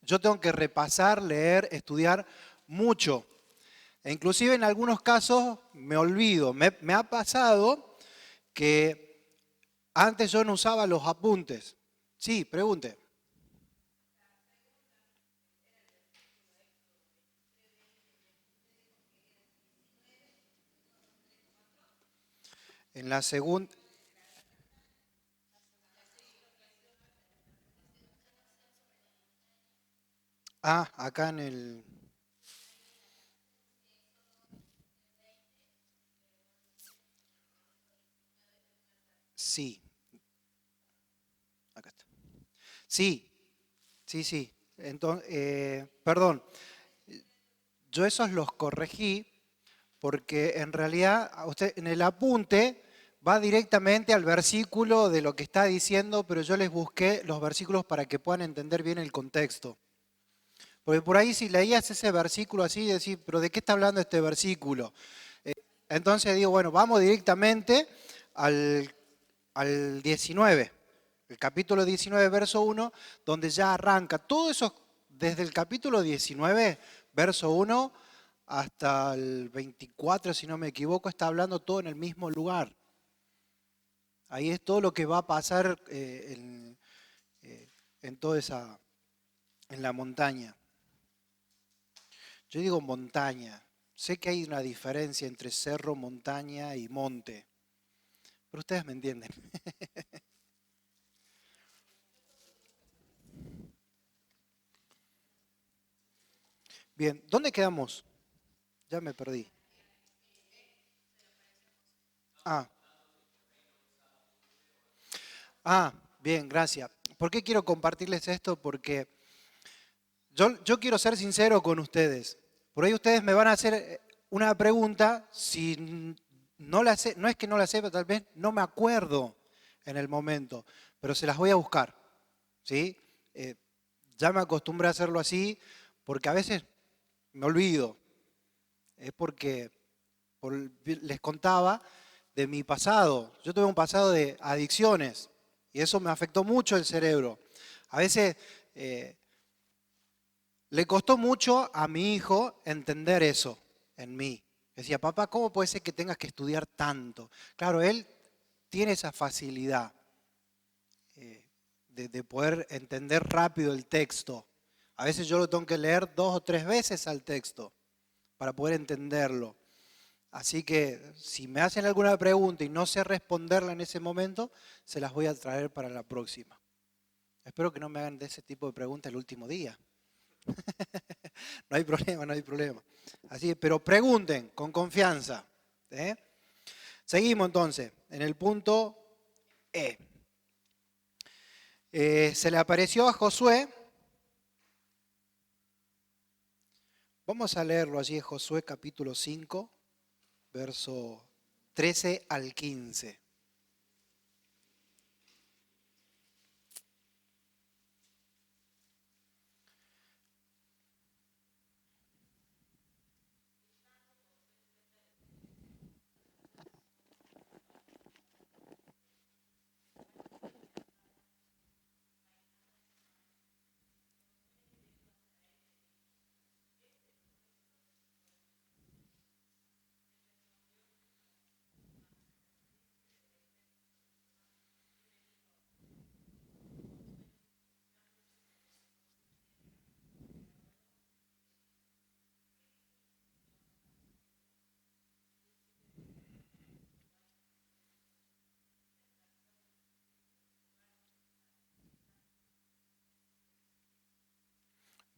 Yo tengo que repasar, leer, estudiar mucho. E inclusive en algunos casos me olvido. Me ha pasado que antes yo no usaba los apuntes. Sí, pregunte. En la segunda... Ah, acá en el... Sí, acá está. Sí, sí, sí. Entonces, perdón, yo esos los corregí porque en realidad usted en el apunte va directamente al versículo de lo que está diciendo, pero yo les busqué los versículos para que puedan entender bien el contexto. Porque por ahí si leías ese versículo así, decís, pero ¿de qué está hablando este versículo? Eh, entonces digo, bueno, vamos directamente al, al 19, el capítulo 19, verso 1, donde ya arranca todo eso, desde el capítulo 19, verso 1, hasta el 24, si no me equivoco, está hablando todo en el mismo lugar. Ahí es todo lo que va a pasar en toda esa, en la montaña. Yo digo montaña. Sé que hay una diferencia entre cerro, montaña y monte, pero ustedes me entienden. Bien, ¿dónde quedamos? Ya me perdí. Ah, bien, gracias. ¿Por qué quiero compartirles esto? Porque yo quiero ser sincero con ustedes. Por ahí ustedes me van a hacer una pregunta, si no la sé, no es que no la sepa, tal vez no me acuerdo en el momento, pero se las voy a buscar, ¿sí? Eh, ya me acostumbré a hacerlo así, porque a veces me olvido. Es porque les contaba de mi pasado. Yo tuve un pasado de adicciones y eso me afectó mucho el cerebro. A veces eh, le costó mucho a mi hijo entender eso en mí. Decía, papá, ¿cómo puede ser que tengas que estudiar tanto? Claro, él tiene esa facilidad de poder entender rápido el texto. A veces yo lo tengo que leer 2 o 3 veces al texto para poder entenderlo. Así que si me hacen alguna pregunta y no sé responderla en ese momento, se las voy a traer para la próxima. Espero que no me hagan de ese tipo de preguntas el último día. No hay problema, no hay problema. Así, pero pregunten con confianza. ¿eh? Seguimos entonces en el punto E. Se le apareció a Josué. Vamos a leerlo allí en Josué capítulo 5, verso 13 al 15.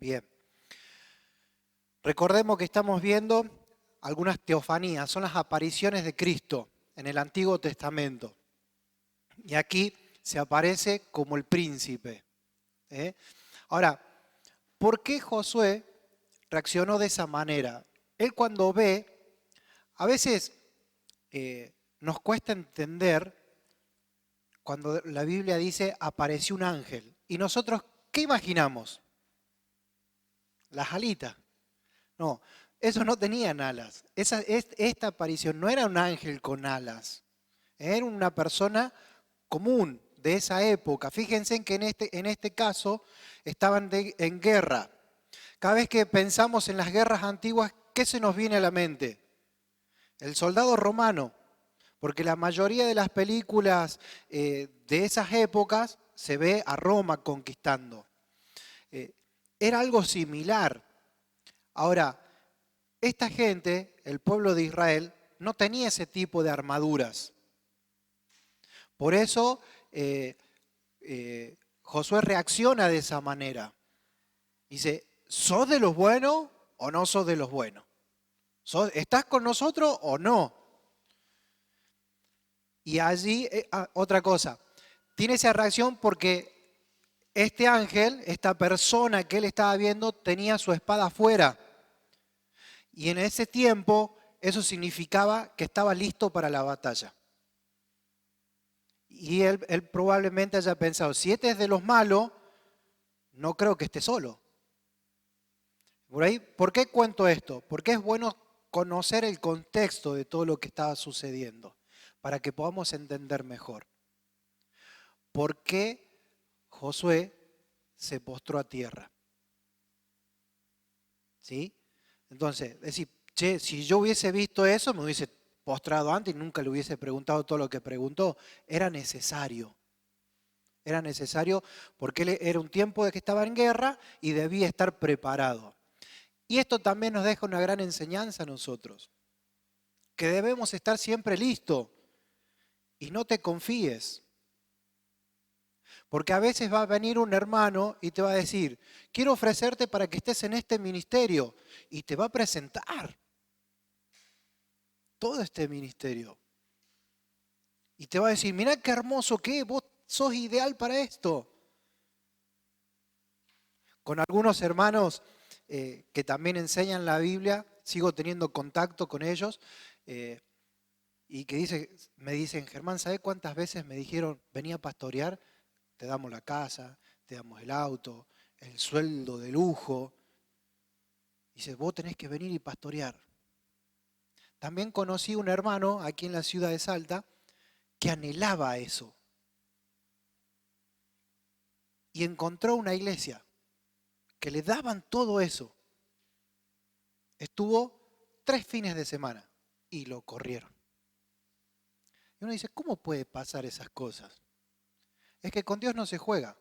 Bien. Recordemos que estamos viendo algunas teofanías, son las apariciones de Cristo en el Antiguo Testamento. Y aquí se aparece como el príncipe. ¿eh? Ahora, ¿por qué Josué reaccionó de esa manera? Él cuando ve, a veces nos cuesta entender cuando la Biblia dice apareció un ángel. ¿Y nosotros qué imaginamos? Las alitas. No, esos no tenían alas. Esta aparición no era un ángel con alas. Era una persona común de esa época. Fíjense en que en este caso estaban en guerra. Cada vez que pensamos en las guerras antiguas, ¿qué se nos viene a la mente? El soldado romano, porque la mayoría de las películas de esas épocas se ve a Roma conquistando. Era algo similar. Ahora, esta gente, el pueblo de Israel, no tenía ese tipo de armaduras. Por eso Josué reacciona de esa manera. Dice, ¿sos de los buenos o no sos de los buenos? ¿Estás con nosotros o no? Y allí, otra cosa, tiene esa reacción porque este ángel, esta persona que él estaba viendo, tenía su espada afuera. Y en ese tiempo eso significaba que estaba listo para la batalla. Y él probablemente haya pensado, si este es de los malos, no creo que esté solo. ¿Por qué cuento esto? Porque es bueno conocer el contexto de todo lo que estaba sucediendo, para que podamos entender mejor. ¿Por qué Josué se postró a tierra? ¿Sí? Entonces, decir, che, si yo hubiese visto eso, me hubiese postrado antes y nunca le hubiese preguntado todo lo que preguntó. Era necesario. Era necesario porque él era un tiempo de que estaba en guerra y debía estar preparado. Y esto también nos deja una gran enseñanza a nosotros, que debemos estar siempre listos y no te confíes. Porque a veces va a venir un hermano y te va a decir, quiero ofrecerte para que estés en este ministerio. Y te va a presentar todo este ministerio. Y te va a decir, mirá qué hermoso que es, vos sos ideal para esto. Con algunos hermanos que también enseñan la Biblia, sigo teniendo contacto con ellos, y que me dicen, Germán, ¿sabés cuántas veces me dijeron, venía a pastorear? Te damos la casa, te damos el auto, el sueldo de lujo. Dice, vos tenés que venir y pastorear. También conocí un hermano aquí en la ciudad de Salta que anhelaba eso. Y encontró una iglesia que le daban todo eso. Estuvo 3 fines de semana y lo corrieron. Y uno dice, ¿cómo puede pasar esas cosas? Es que con Dios no se juega.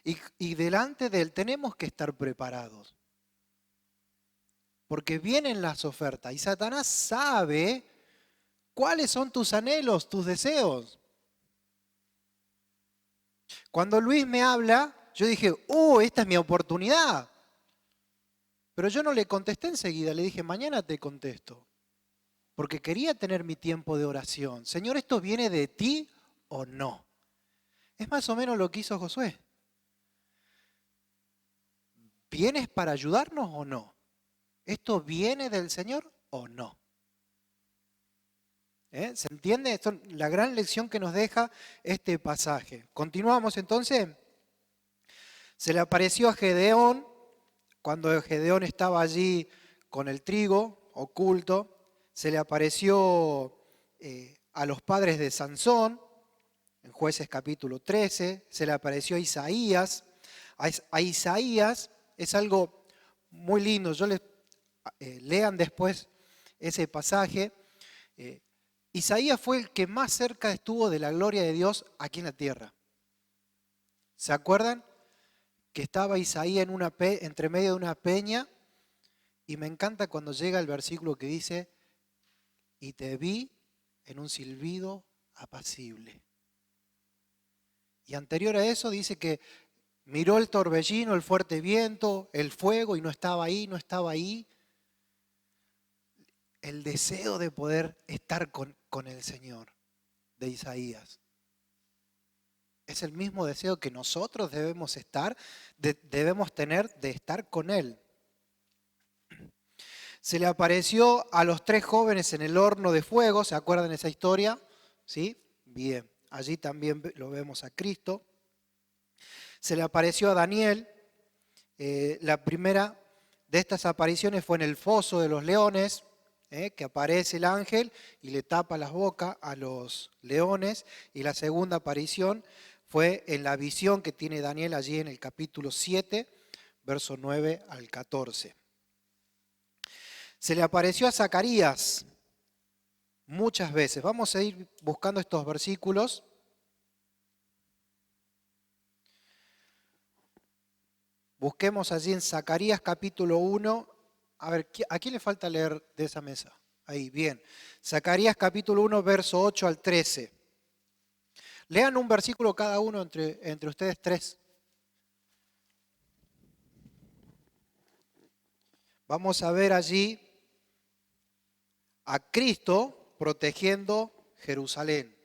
Y delante de Él tenemos que estar preparados. Porque vienen las ofertas y Satanás sabe cuáles son tus anhelos, tus deseos. Cuando Luis me habla, yo dije, esta es mi oportunidad. Pero yo no le contesté enseguida, le dije, mañana te contesto. Porque quería tener mi tiempo de oración. Señor, ¿esto viene de ti o no? Es más o menos lo que hizo Josué. ¿Vienes para ayudarnos o no? ¿Esto viene del Señor o no? ¿Se entiende? Esto es la gran lección que nos deja este pasaje. Continuamos entonces. Se le apareció a Gedeón, cuando Gedeón estaba allí con el trigo oculto. Se le apareció a los padres de Sansón, en Jueces capítulo 13. Se le apareció a Isaías. A Isaías es algo muy lindo. Lean después ese pasaje. Isaías fue el que más cerca estuvo de la gloria de Dios aquí en la tierra. ¿Se acuerdan? Que estaba Isaías entre medio de una peña, y me encanta cuando llega el versículo que dice, y te vi en un silbido apacible. Y anterior a eso dice que miró el torbellino, el fuerte viento, el fuego, y no estaba ahí, no estaba ahí. El deseo de poder estar con el Señor de Isaías. Es el mismo deseo que nosotros debemos tener de estar con Él. Se le apareció a los 3 jóvenes en el horno de fuego, ¿se acuerdan de esa historia? ¿Sí? Bien, allí también lo vemos a Cristo. Se le apareció a Daniel. La primera de estas apariciones fue en el foso de los leones, que aparece el ángel y le tapa las bocas a los leones. Y la segunda aparición fue en la visión que tiene Daniel allí en el capítulo 7, verso 9 al 14. Se le apareció a Zacarías muchas veces. Vamos a ir buscando estos versículos. Busquemos allí en Zacarías capítulo 1. A ver, ¿a quién le falta leer de esa mesa? Ahí, bien. Zacarías capítulo 1, verso 8 al 13. Lean un versículo cada uno entre ustedes tres. Vamos a ver allí a Cristo protegiendo Jerusalén.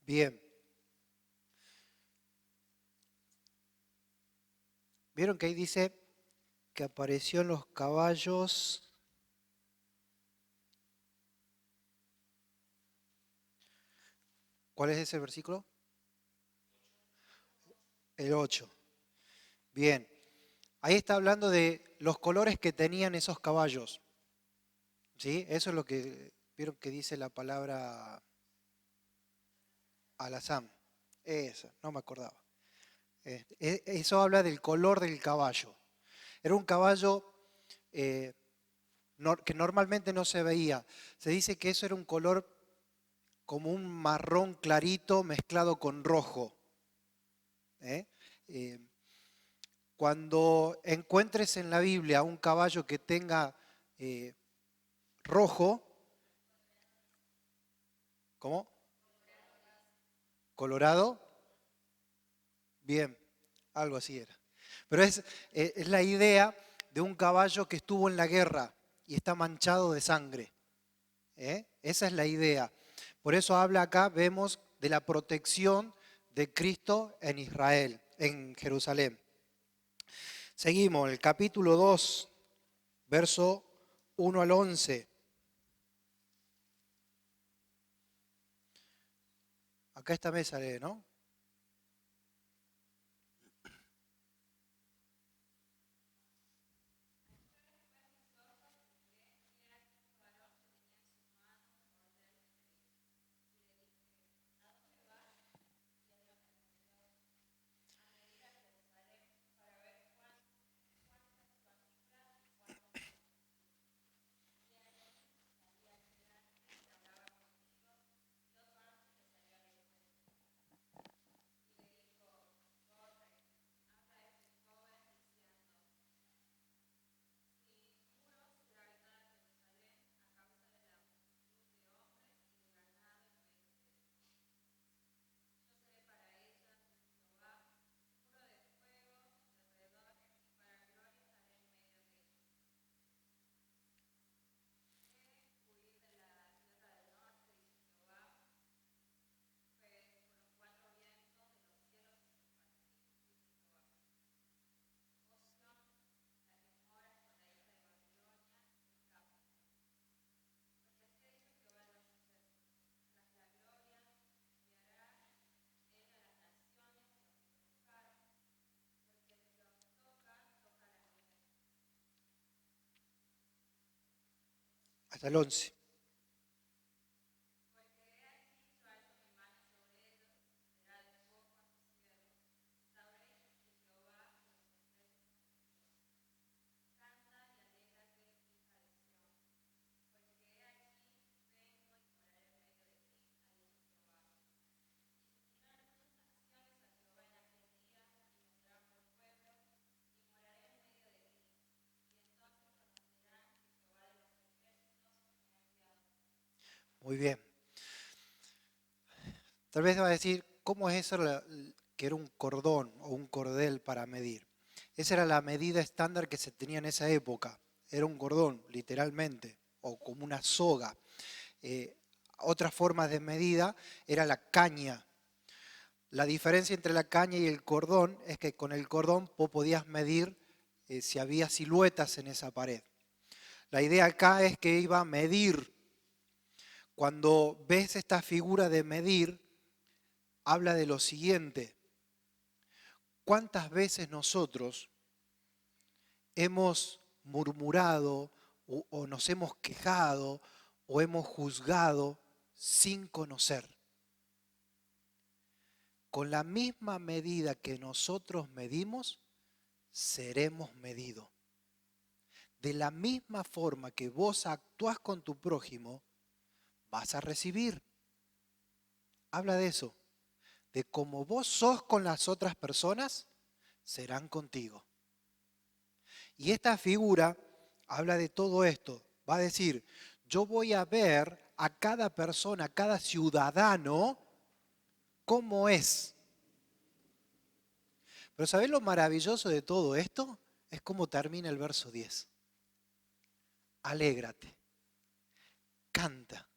Bien. ¿Vieron que ahí dice que apareció en los caballos? ¿Cuál es ese versículo? El 8. Bien. Ahí está hablando de los colores que tenían esos caballos. ¿Sí? Eso es lo que vieron que dice la palabra alazán. Eso, no me acordaba. Eso habla del color del caballo. Era un caballo eh, que normalmente no se veía. Se dice que eso era un color como un marrón clarito mezclado con rojo. ¿Eh? Eh, Cuando encuentres en la Biblia un caballo que tenga eh, rojo, ¿cómo? Colorado, bien, algo así era. Pero es la idea de un caballo que estuvo en la guerra y está manchado de sangre. Esa es la idea. Por eso habla acá, vemos, de la protección de Cristo en Israel, en Jerusalén. Seguimos, el capítulo 2, verso 1 al 11. Acá esta mesa lee, ¿no? Hasta el 11. Muy bien. Tal vez va a decir, ¿cómo es eso que era un cordón o un cordel para medir? Esa era la medida estándar que se tenía en esa época. Era un cordón, literalmente, o como una soga. Eh, Otra forma de medida era la caña. La diferencia entre la caña y el cordón es que con el cordón vos podías medir si había siluetas en esa pared. La idea acá es que iba a medir. Cuando ves esta figura de medir, habla de lo siguiente. ¿Cuántas veces nosotros hemos murmurado o nos hemos quejado o hemos juzgado sin conocer? Con la misma medida que nosotros medimos, seremos medidos. De la misma forma que vos actúas con tu prójimo, vas a recibir. Habla de eso, de cómo vos sos con las otras personas, serán contigo. Y esta figura habla de todo esto. Va a decir, yo voy a ver a cada persona, a cada ciudadano, cómo es. Pero ¿sabés lo maravilloso de todo esto? Es cómo termina el verso 10. Alégrate, canta,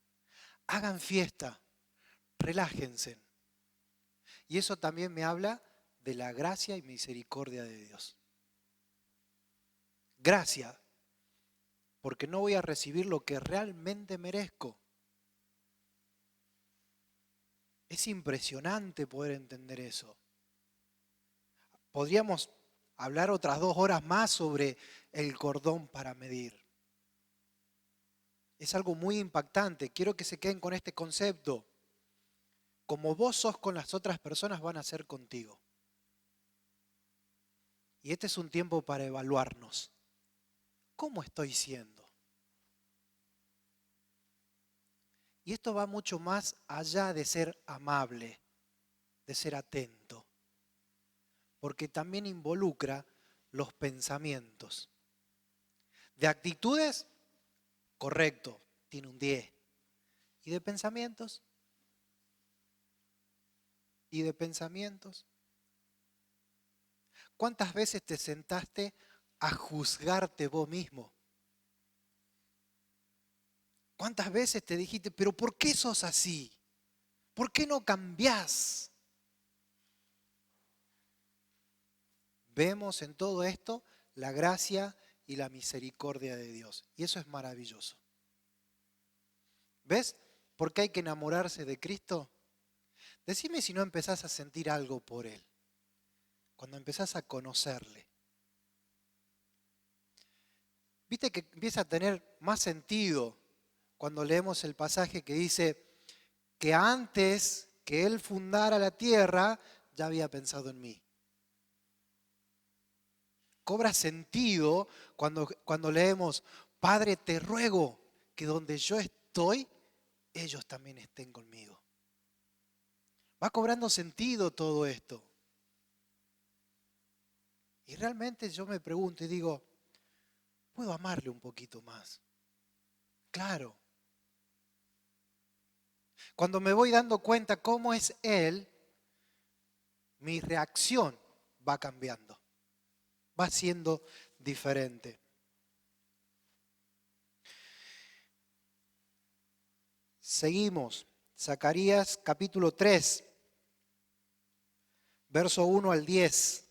hagan fiesta, relájense. Y eso también me habla de la gracia y misericordia de Dios. Gracia, porque no voy a recibir lo que realmente merezco. Es impresionante poder entender eso. Podríamos hablar otras 2 horas más sobre el cordón para medir. Es algo muy impactante. Quiero que se queden con este concepto. Como vos sos con las otras personas, van a ser contigo. Y este es un tiempo para evaluarnos. ¿Cómo estoy siendo? Y esto va mucho más allá de ser amable, de ser atento, porque también involucra los pensamientos. De actitudes, correcto, tiene un 10. ¿Y de pensamientos? ¿Y de pensamientos? ¿Cuántas veces te sentaste a juzgarte vos mismo? ¿Cuántas veces te dijiste, pero ¿por qué sos así? ¿Por qué no cambiás? Vemos en todo esto la gracia y la misericordia de Dios. Y eso es maravilloso. ¿Ves por qué hay que enamorarse de Cristo? Decime si no empezás a sentir algo por Él, cuando empezás a conocerle. Viste que empieza a tener más sentido cuando leemos el pasaje que dice que antes que Él fundara la tierra, ya había pensado en mí. Cobra sentido cuando leemos, Padre, te ruego que donde yo estoy, ellos también estén conmigo. Va cobrando sentido todo esto. Y realmente yo me pregunto y digo, ¿puedo amarle un poquito más? Claro. Cuando me voy dando cuenta cómo es Él, mi reacción va cambiando, va siendo diferente. Seguimos. Zacarías capítulo 3, verso 1 al 10.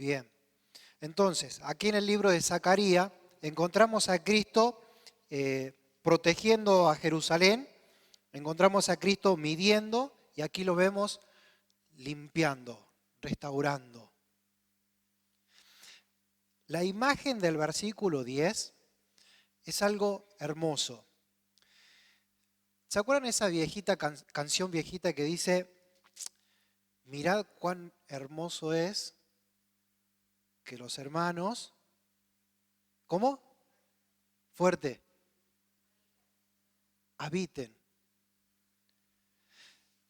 Bien. Entonces, aquí en el libro de Zacarías encontramos a Cristo protegiendo a Jerusalén, encontramos a Cristo midiendo y aquí lo vemos limpiando, restaurando. La imagen del versículo 10 es algo hermoso. ¿Se acuerdan esa viejita canción viejita que dice, mirad cuán hermoso es que los hermanos, ¿cómo? Fuerte, habiten.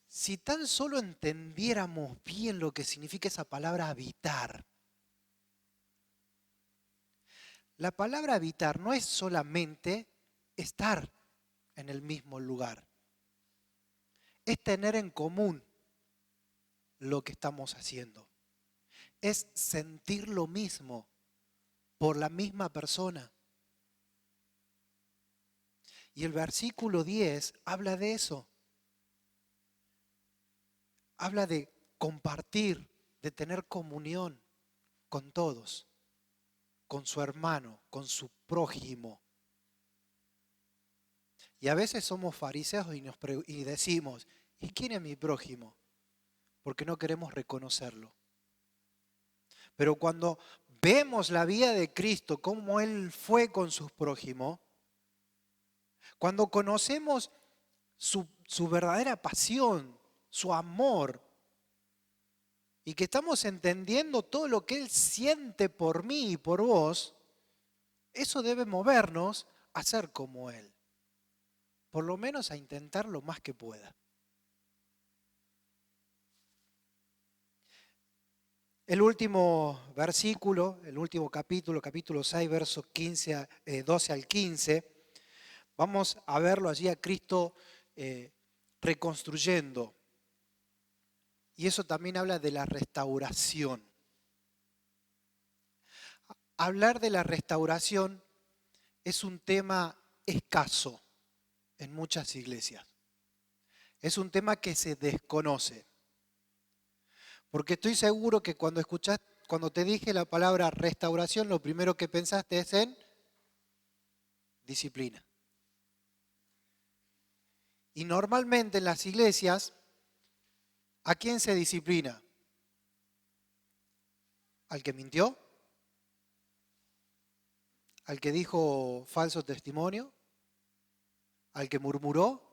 Si tan solo entendiéramos bien lo que significa esa palabra habitar. La palabra habitar no es solamente estar en el mismo lugar. Es tener en común lo que estamos haciendo. Es sentir lo mismo por la misma persona. Y el versículo 10 habla de eso. Habla de compartir, de tener comunión con todos, con su hermano, con su prójimo. Y a veces somos fariseos y decimos, ¿y quién es mi prójimo? Porque no queremos reconocerlo. Pero cuando vemos la vida de Cristo, cómo Él fue con sus prójimos, cuando conocemos su verdadera pasión, su amor, y que estamos entendiendo todo lo que Él siente por mí y por vos, eso debe movernos a ser como Él. Por lo menos a intentar lo más que pueda. El último versículo, el último capítulo, capítulo 6, versos 12 al 15, vamos a verlo allí a Cristo reconstruyendo. Y eso también habla de la restauración. Hablar de la restauración es un tema escaso en muchas iglesias. Es un tema que se desconoce. Porque estoy seguro que cuando te dije la palabra restauración, lo primero que pensaste es en disciplina. Y normalmente en las iglesias, ¿a quién se disciplina? ¿Al que mintió? ¿Al que dijo falso testimonio? ¿Al que murmuró?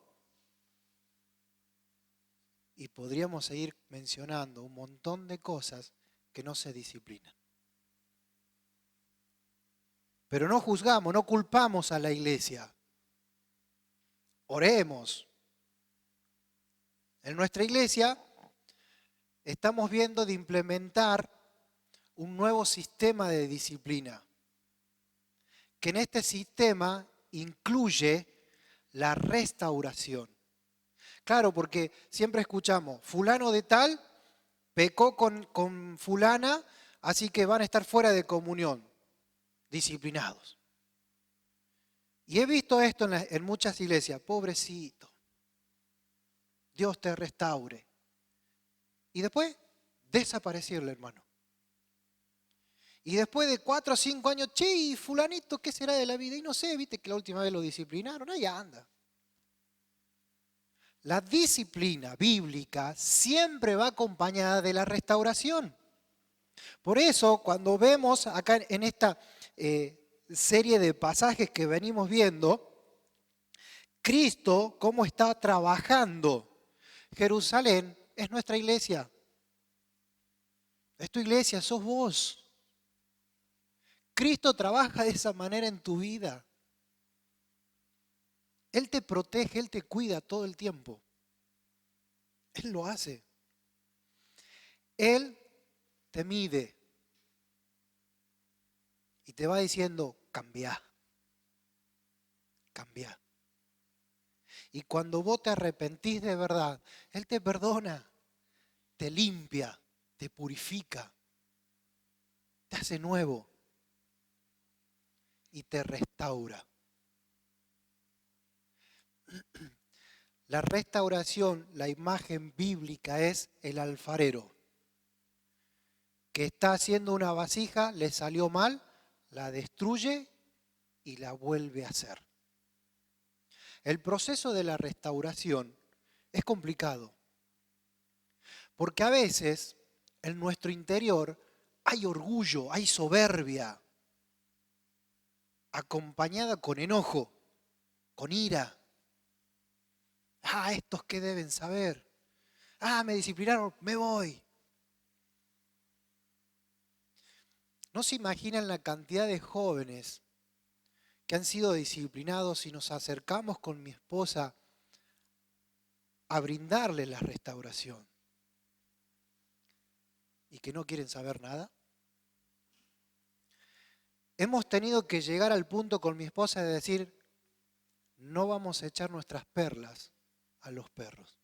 Y podríamos seguir mencionando un montón de cosas que no se disciplinan. Pero no juzgamos, no culpamos a la iglesia. Oremos. En nuestra iglesia estamos viendo de implementar un nuevo sistema de disciplina, que en este sistema incluye la restauración. Claro, porque siempre escuchamos, fulano de tal pecó con fulana, así que van a estar fuera de comunión, disciplinados. Y he visto esto en muchas iglesias, pobrecito, Dios te restaure. Y después, desapareció el hermano. Y después de 4 o 5 años, che, ¿y fulanito qué será de la vida? Y no sé, viste que la última vez lo disciplinaron, ahí anda. La disciplina bíblica siempre va acompañada de la restauración. Por eso, cuando vemos acá en esta serie de pasajes que venimos viendo, Cristo, cómo está trabajando. Jerusalén es nuestra iglesia. Es tu iglesia, sos vos. Cristo trabaja de esa manera en tu vida. Él te protege, Él te cuida todo el tiempo. Él lo hace. Él te mide y te va diciendo, cambia, cambia. Y cuando vos te arrepentís de verdad, Él te perdona, te limpia, te purifica, te hace nuevo y te restaura. La restauración, la imagen bíblica es el alfarero, que está haciendo una vasija, le salió mal, la destruye y la vuelve a hacer. El proceso de la restauración es complicado, porque a veces en nuestro interior hay orgullo, hay soberbia, acompañada con enojo, con ira. Estos qué deben saber. Me disciplinaron, me voy. No se imaginan la cantidad de jóvenes que han sido disciplinados y nos acercamos con mi esposa a brindarles la restauración y que no quieren saber nada. Hemos tenido que llegar al punto con mi esposa de decir, no vamos a echar nuestras perlas a los perros.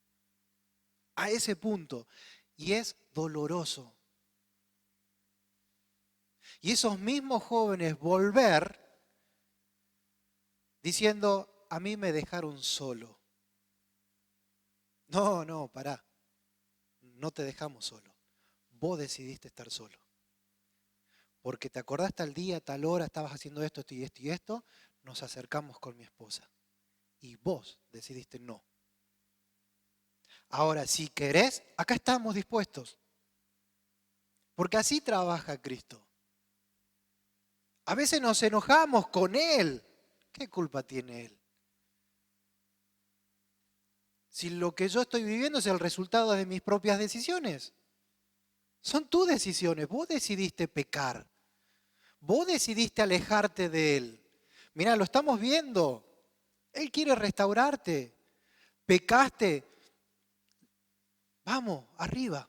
A ese punto. Y es doloroso. Y esos mismos jóvenes volver diciendo, a mí me dejaron solo. No, pará. No te dejamos solo. Vos decidiste estar solo. Porque te acordaste al día, a tal hora, estabas haciendo esto, esto y esto y esto, nos acercamos con mi esposa. Y vos decidiste no. Ahora, si querés, acá estamos dispuestos. Porque así trabaja Cristo. A veces nos enojamos con Él. ¿Qué culpa tiene Él? Si lo que yo estoy viviendo es el resultado de mis propias decisiones. Son tus decisiones. Vos decidiste pecar. Vos decidiste alejarte de Él. Mirá, lo estamos viendo. Él quiere restaurarte. Pecaste. Vamos, arriba.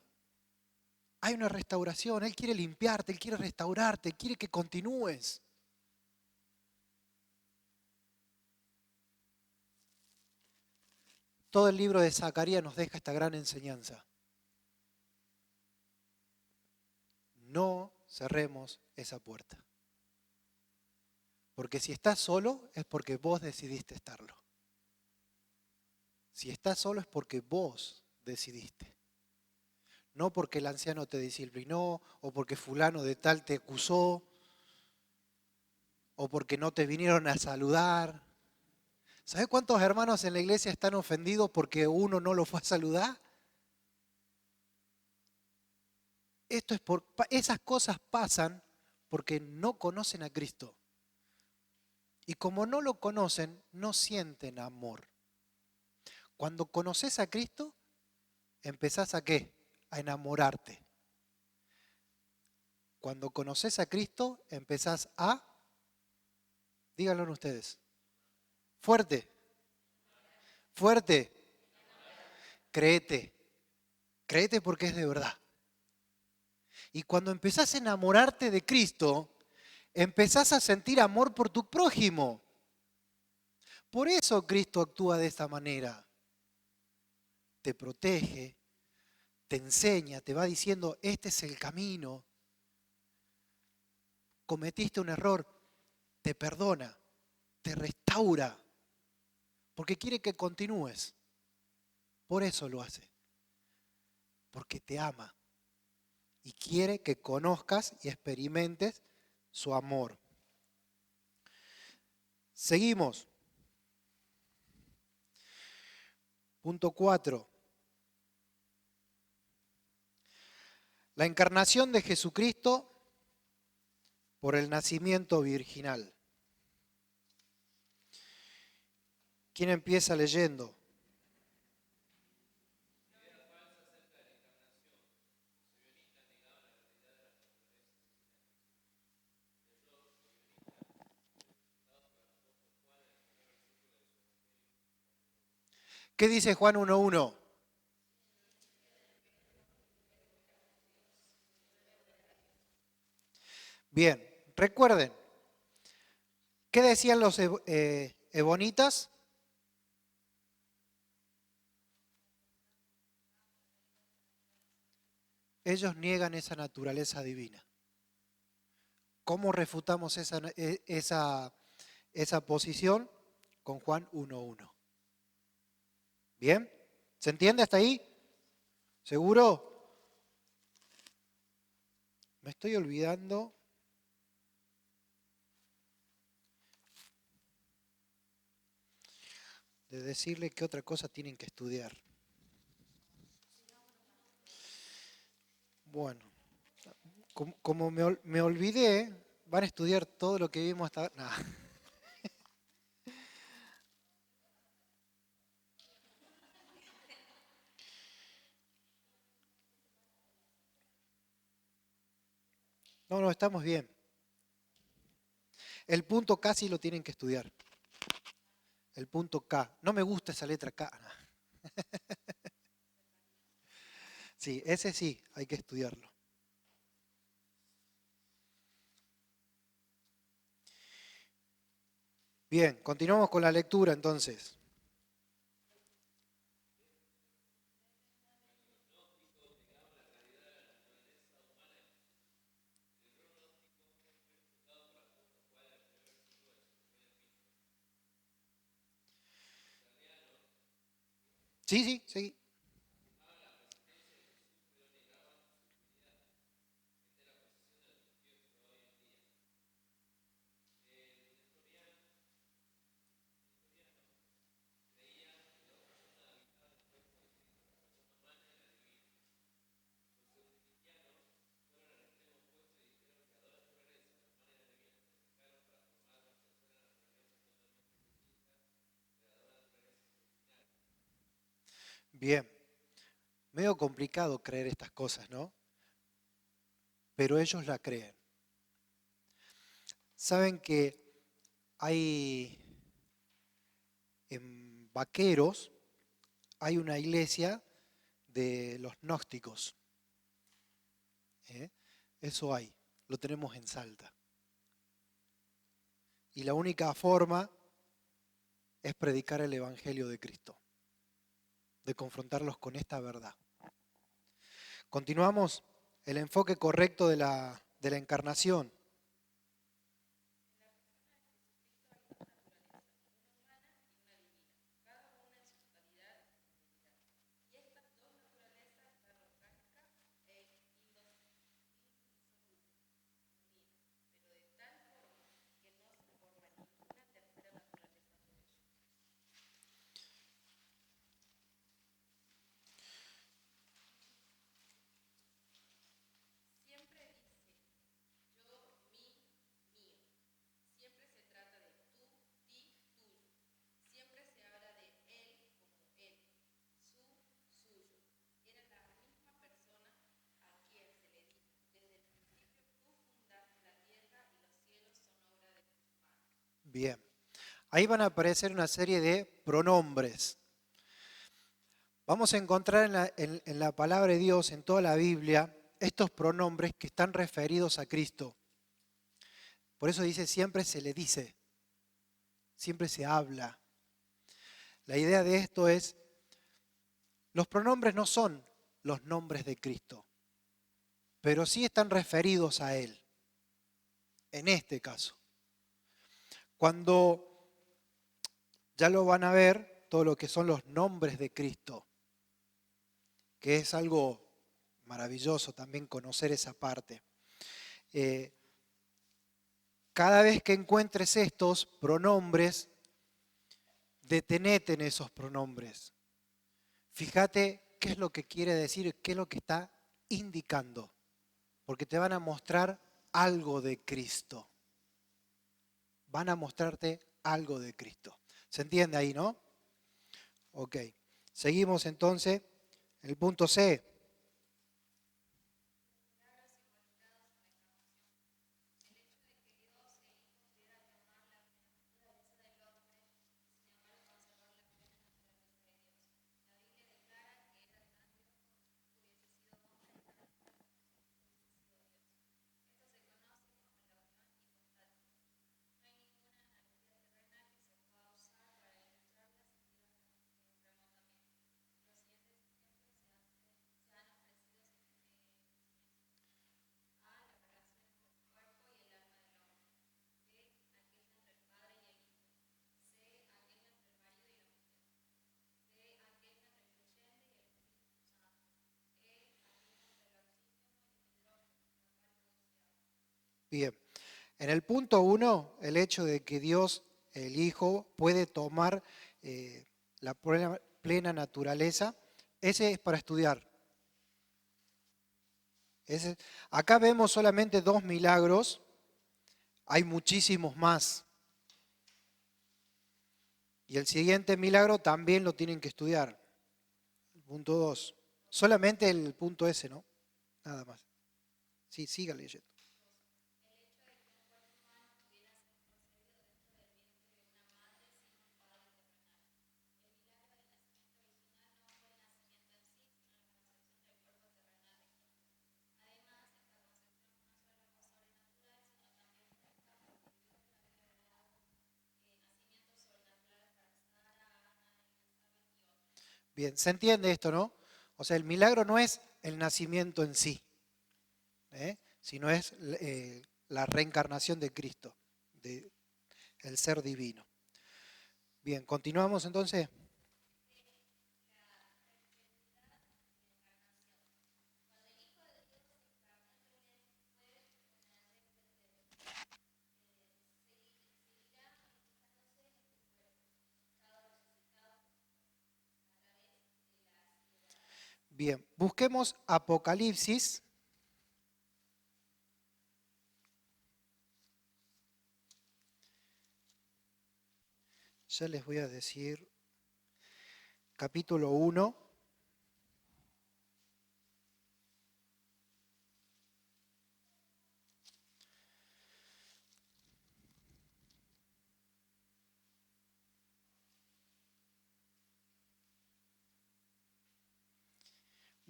Hay una restauración. Él quiere limpiarte, Él quiere restaurarte, quiere que continúes. Todo el libro de Zacarías nos deja esta gran enseñanza. No cerremos esa puerta. Porque si estás solo es porque vos decidiste estarlo. Si estás solo es porque vos decidiste. No porque el anciano te disciplinó o porque fulano de tal te acusó o porque no te vinieron a saludar. ¿Sabes cuántos hermanos en la iglesia están ofendidos porque uno no lo fue a saludar? Esas cosas pasan porque no conocen a Cristo. Y como no lo conocen, no sienten amor. Cuando conoces a Cristo, empezás ¿a qué? A enamorarte. Cuando conoces a Cristo, empezás a, díganlo ustedes, fuerte, fuerte, créete, créete porque es de verdad. Y cuando empezás a enamorarte de Cristo, empezás a sentir amor por tu prójimo. Por eso Cristo actúa de esta manera. Te protege, te enseña, te va diciendo, este es el camino. Cometiste un error, te perdona, te restaura, porque quiere que continúes. Por eso lo hace, porque te ama y quiere que conozcas y experimentes su amor. Seguimos. Punto 4. La encarnación de Jesucristo por el nacimiento virginal. ¿Quién empieza leyendo? ¿Qué dice Juan 1:1? Bien, recuerden, ¿qué decían los ebonitas? Ellos niegan esa naturaleza divina. ¿Cómo refutamos esa posición? Con Juan 1:1. ¿Bien? ¿Se entiende hasta ahí? ¿Seguro? Me estoy olvidando. De decirle qué otra cosa tienen que estudiar. Bueno, como me olvidé, van a estudiar todo lo que vimos hasta... Nah. No, no, estamos bien. El punto K sí lo tienen que estudiar. El punto K. No me gusta esa letra K. Sí, ese sí, hay que estudiarlo. Bien, continuamos con la lectura entonces. Sí, sí, sí. Bien. Medio complicado creer estas cosas, ¿no? Pero ellos la creen. Saben que hay en Vaqueros, hay una iglesia de los gnósticos. ¿Eh? Eso hay, lo tenemos en Salta. Y la única forma es predicar el Evangelio de Cristo, de confrontarlos con esta verdad. Continuamos el enfoque correcto de la encarnación. Bien, ahí van a aparecer una serie de pronombres. Vamos a encontrar en la palabra de Dios, en toda la Biblia, estos pronombres que están referidos a Cristo. Por eso dice, siempre se le dice, siempre se habla. La idea de esto es, los pronombres no son los nombres de Cristo, pero sí están referidos a Él, en este caso. Cuando ya lo van a ver, todo lo que son los nombres de Cristo, que es algo maravilloso también conocer esa parte. Eh, Cada vez que encuentres estos pronombres, detenete en esos pronombres. Fíjate qué es lo que quiere decir, qué es lo que está indicando, porque te van a mostrar algo de Cristo. Van a mostrarte algo de Cristo. ¿Se entiende ahí, no? Ok. Seguimos entonces. El punto C. Bien. En el punto 1, el hecho de que Dios, el Hijo, puede tomar la plena naturaleza, ese es para estudiar. Acá vemos solamente 2 milagros, hay muchísimos más. Y el siguiente milagro también lo tienen que estudiar. El punto 2. Solamente el punto ese, ¿no? Nada más. Sí, siga leyendo. Bien, se entiende esto, ¿no? O sea, el milagro no es el nacimiento en sí, sino es la reencarnación de Cristo, del ser divino. Bien, continuamos entonces. Bien, busquemos Apocalipsis. Ya les voy a decir capítulo 1.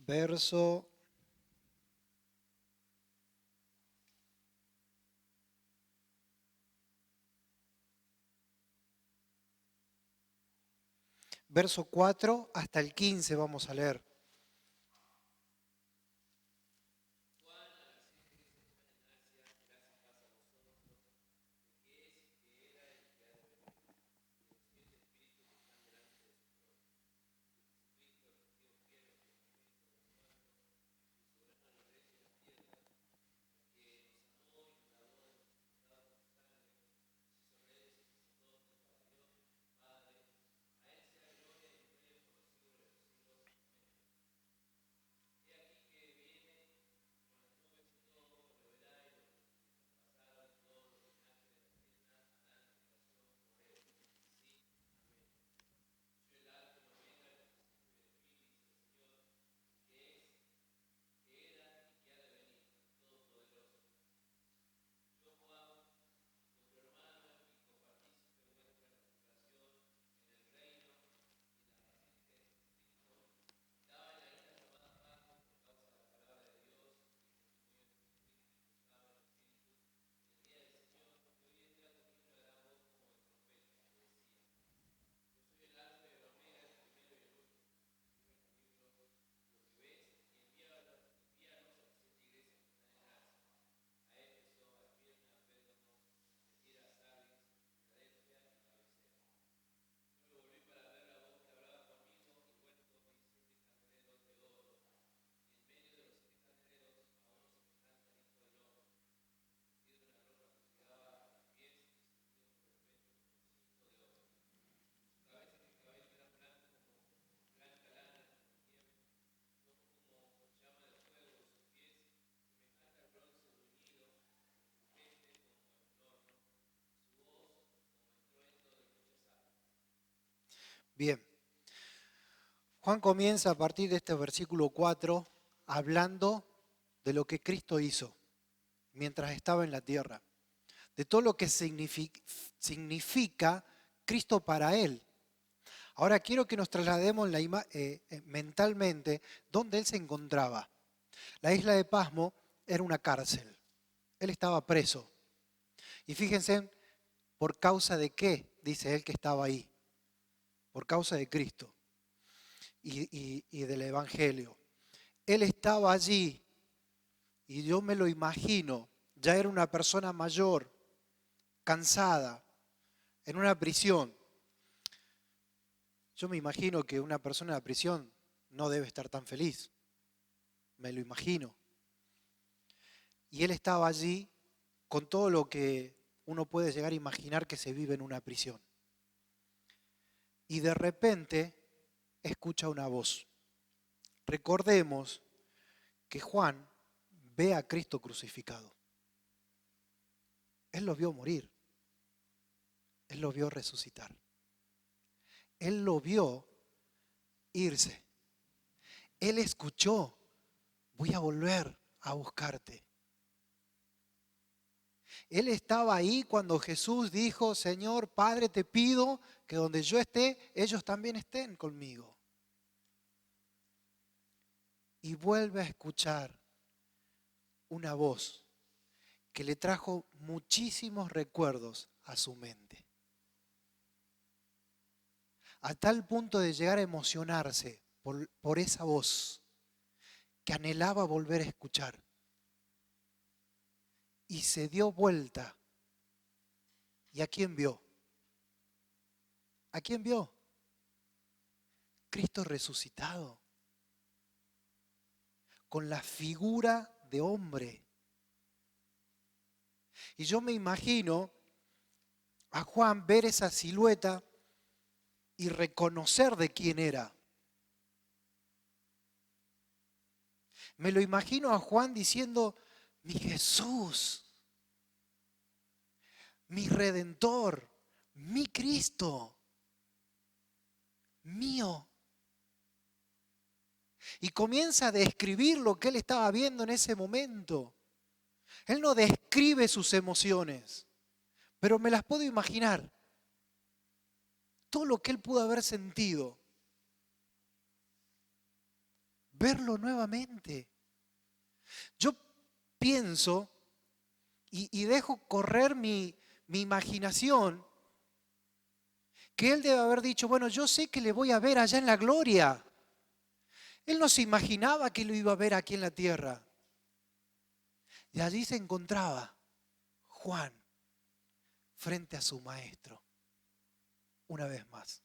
Verso 4 hasta el 15 vamos a leer. Bien, Juan comienza a partir de este versículo 4 hablando de lo que Cristo hizo mientras estaba en la tierra, de todo lo que significa Cristo para él. Ahora quiero que nos traslademos mentalmente dónde él se encontraba. La isla de Pasmo era una cárcel. Él estaba preso. Y fíjense por causa de qué, dice él que estaba ahí. Por causa de Cristo y del Evangelio. Él estaba allí y yo me lo imagino. Ya era una persona mayor, cansada, en una prisión. Yo me imagino que una persona en la prisión no debe estar tan feliz. Me lo imagino. Y él estaba allí con todo lo que uno puede llegar a imaginar que se vive en una prisión. Y de repente escucha una voz. Recordemos que Juan ve a Cristo crucificado. Él lo vio morir. Él lo vio resucitar. Él lo vio irse. Él escuchó, voy a volver a buscarte. Él estaba ahí cuando Jesús dijo, Señor, Padre, te pido que donde yo esté, ellos también estén conmigo. Y vuelve a escuchar una voz que le trajo muchísimos recuerdos a su mente. A tal punto de llegar a emocionarse por esa voz que anhelaba volver a escuchar. Y se dio vuelta. ¿Y a quién vio? ¿A quién vio? Cristo resucitado. Con la figura de hombre. Y yo me imagino a Juan ver esa silueta y reconocer de quién era. Me lo imagino a Juan diciendo, mi Jesús, mi Redentor, mi Cristo, mío. Y comienza a describir lo que él estaba viendo en ese momento. Él no describe sus emociones, pero me las puedo imaginar. Todo lo que él pudo haber sentido. Verlo nuevamente. Yo pienso y dejo correr mi imaginación que él debe haber dicho, bueno, yo sé que le voy a ver allá en la gloria. Él no se imaginaba que lo iba a ver aquí en la tierra. Y allí se encontraba Juan frente a su maestro, una vez más.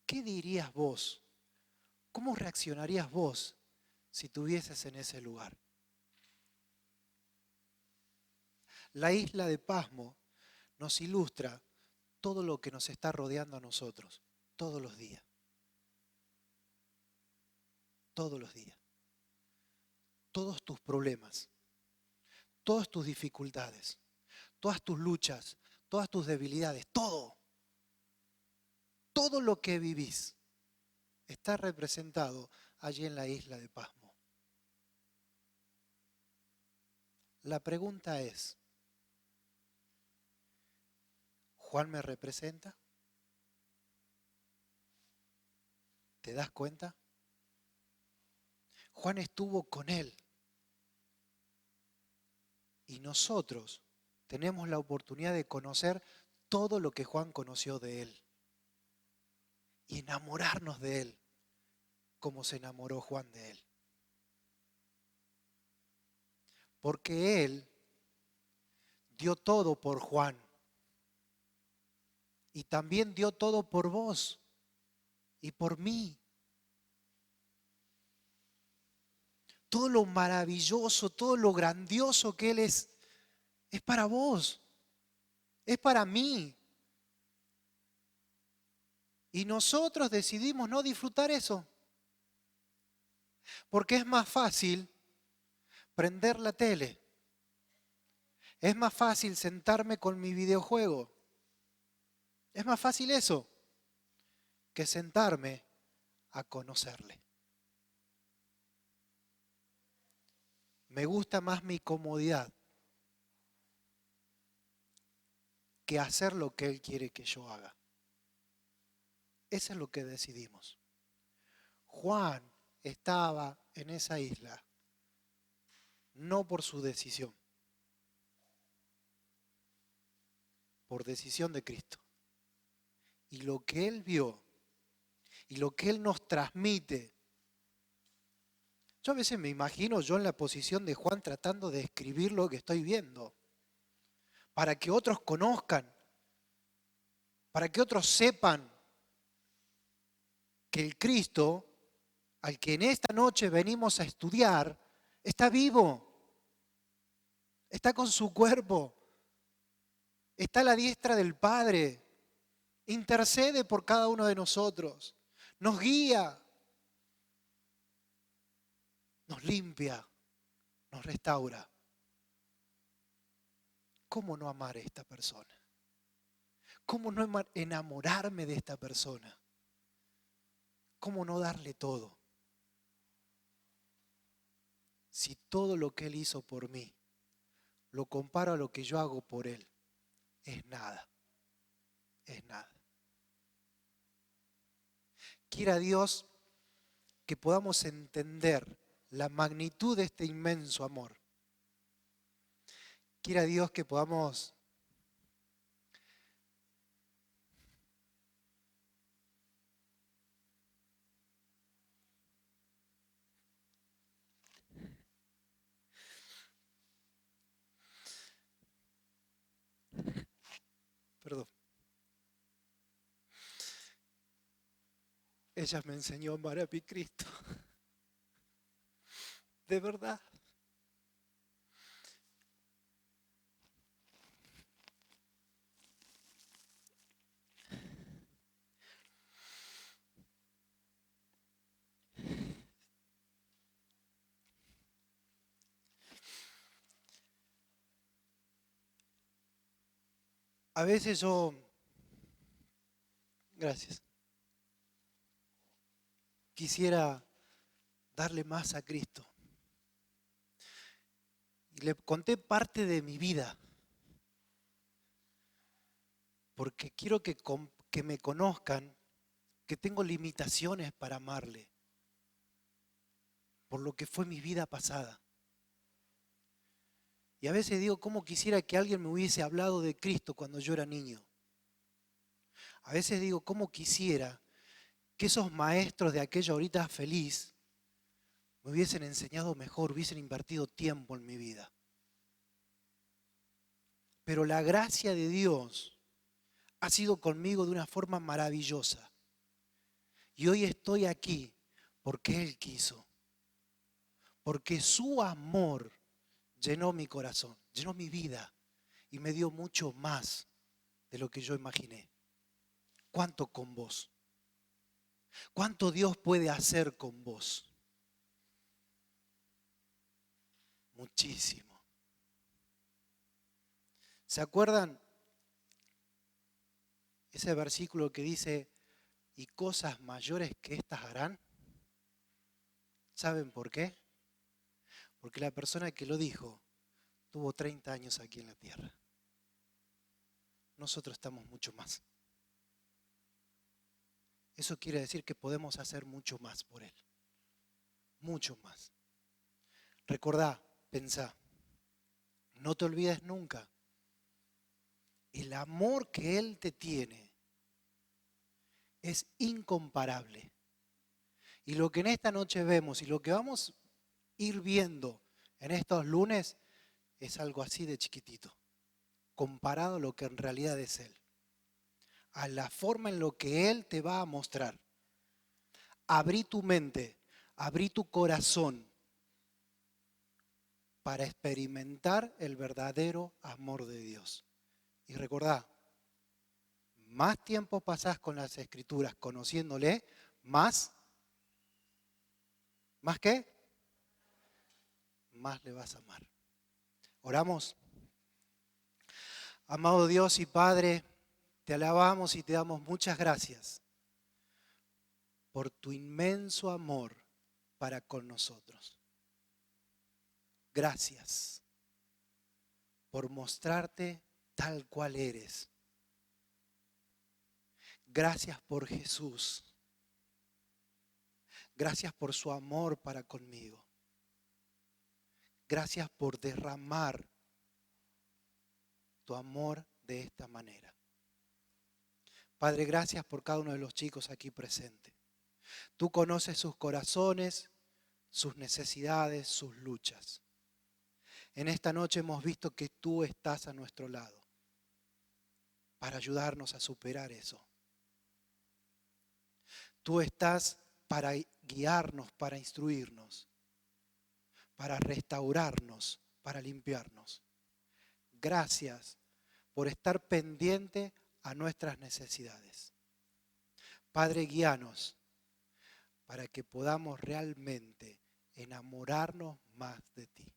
¿Qué dirías vos? ¿Cómo reaccionarías vos si estuvieses en ese lugar? La isla de Pasmo nos ilustra todo lo que nos está rodeando a nosotros, todos los días. Todos los días. Todos tus problemas, todas tus dificultades, todas tus luchas, todas tus debilidades, todo lo que vivís está representado allí en la isla de Pasmo. La pregunta es, ¿Juan me representa? ¿Te das cuenta? Juan estuvo con él. Y nosotros tenemos la oportunidad de conocer todo lo que Juan conoció de él. Y enamorarnos de él, como se enamoró Juan de él. Porque él dio todo por Juan. Y también dio todo por vos y por mí. Todo lo maravilloso, todo lo grandioso que él es para vos, es para mí. Y nosotros decidimos no disfrutar eso. Porque es más fácil prender la tele. Es más fácil sentarme con mi videojuego. Es más fácil eso que sentarme a conocerle. Me gusta más mi comodidad que hacer lo que Él quiere que yo haga. Eso es lo que decidimos. Juan estaba en esa isla, no por su decisión, por decisión de Cristo. Y lo que Él vio y lo que Él nos transmite. Yo a veces me imagino yo en la posición de Juan tratando de escribir lo que estoy viendo, para que otros conozcan, para que otros sepan que el Cristo al que en esta noche venimos a estudiar, está vivo, está con su cuerpo, está a la diestra del Padre, intercede por cada uno de nosotros, nos guía, nos limpia, nos restaura. ¿Cómo no amar a esta persona? ¿Cómo no enamorarme de esta persona? ¿Cómo no darle todo? Si todo lo que Él hizo por mí lo comparo a lo que yo hago por Él, es nada, es nada. Quiera Dios que podamos entender la magnitud de este inmenso amor. Quiera Dios que podamos perdón. Ella me enseñó a amar a mi Cristo. De verdad. A veces yo, gracias, quisiera darle más a Cristo. Y le conté parte de mi vida, porque quiero que me conozcan, que tengo limitaciones para amarle, por lo que fue mi vida pasada. Y a veces digo, ¿cómo quisiera que alguien me hubiese hablado de Cristo cuando yo era niño? A veces digo, ¿cómo quisiera que esos maestros de aquella horita feliz me hubiesen enseñado mejor, hubiesen invertido tiempo en mi vida? Pero la gracia de Dios ha sido conmigo de una forma maravillosa. Y hoy estoy aquí porque Él quiso. Porque su amor llenó mi corazón, llenó mi vida y me dio mucho más de lo que yo imaginé. ¿Cuánto con vos? ¿Cuánto Dios puede hacer con vos? Muchísimo. ¿Se acuerdan ese versículo que dice, y cosas mayores que estas harán? ¿Saben por qué? Porque la persona que lo dijo tuvo 30 años aquí en la tierra. Nosotros estamos mucho más. Eso quiere decir que podemos hacer mucho más por Él. Mucho más. Recordá, pensá, no te olvides nunca. El amor que Él te tiene es incomparable. Y lo que en esta noche vemos y lo que vamos a ir viendo en estos lunes es algo así de chiquitito, comparado a lo que en realidad es Él. A la forma en lo que Él te va a mostrar. Abrí tu mente, abrí tu corazón para experimentar el verdadero amor de Dios. Y recordá, más tiempo pasás con las Escrituras conociéndole, ¿más qué? Más le vas a amar. Oramos. Amado Dios y Padre, te alabamos y te damos muchas gracias por tu inmenso amor para con nosotros. Gracias por mostrarte tal cual eres. Gracias por Jesús. Gracias por su amor para conmigo. Gracias por derramar tu amor de esta manera. Padre, gracias por cada uno de los chicos aquí presentes. Tú conoces sus corazones, sus necesidades, sus luchas. En esta noche hemos visto que tú estás a nuestro lado para ayudarnos a superar eso. Tú estás para guiarnos, para instruirnos, para restaurarnos, para limpiarnos. Gracias por estar pendiente a nuestras necesidades. Padre, guíanos para que podamos realmente enamorarnos más de ti.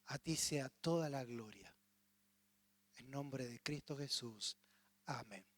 A ti sea toda la gloria. En nombre de Cristo Jesús. Amén.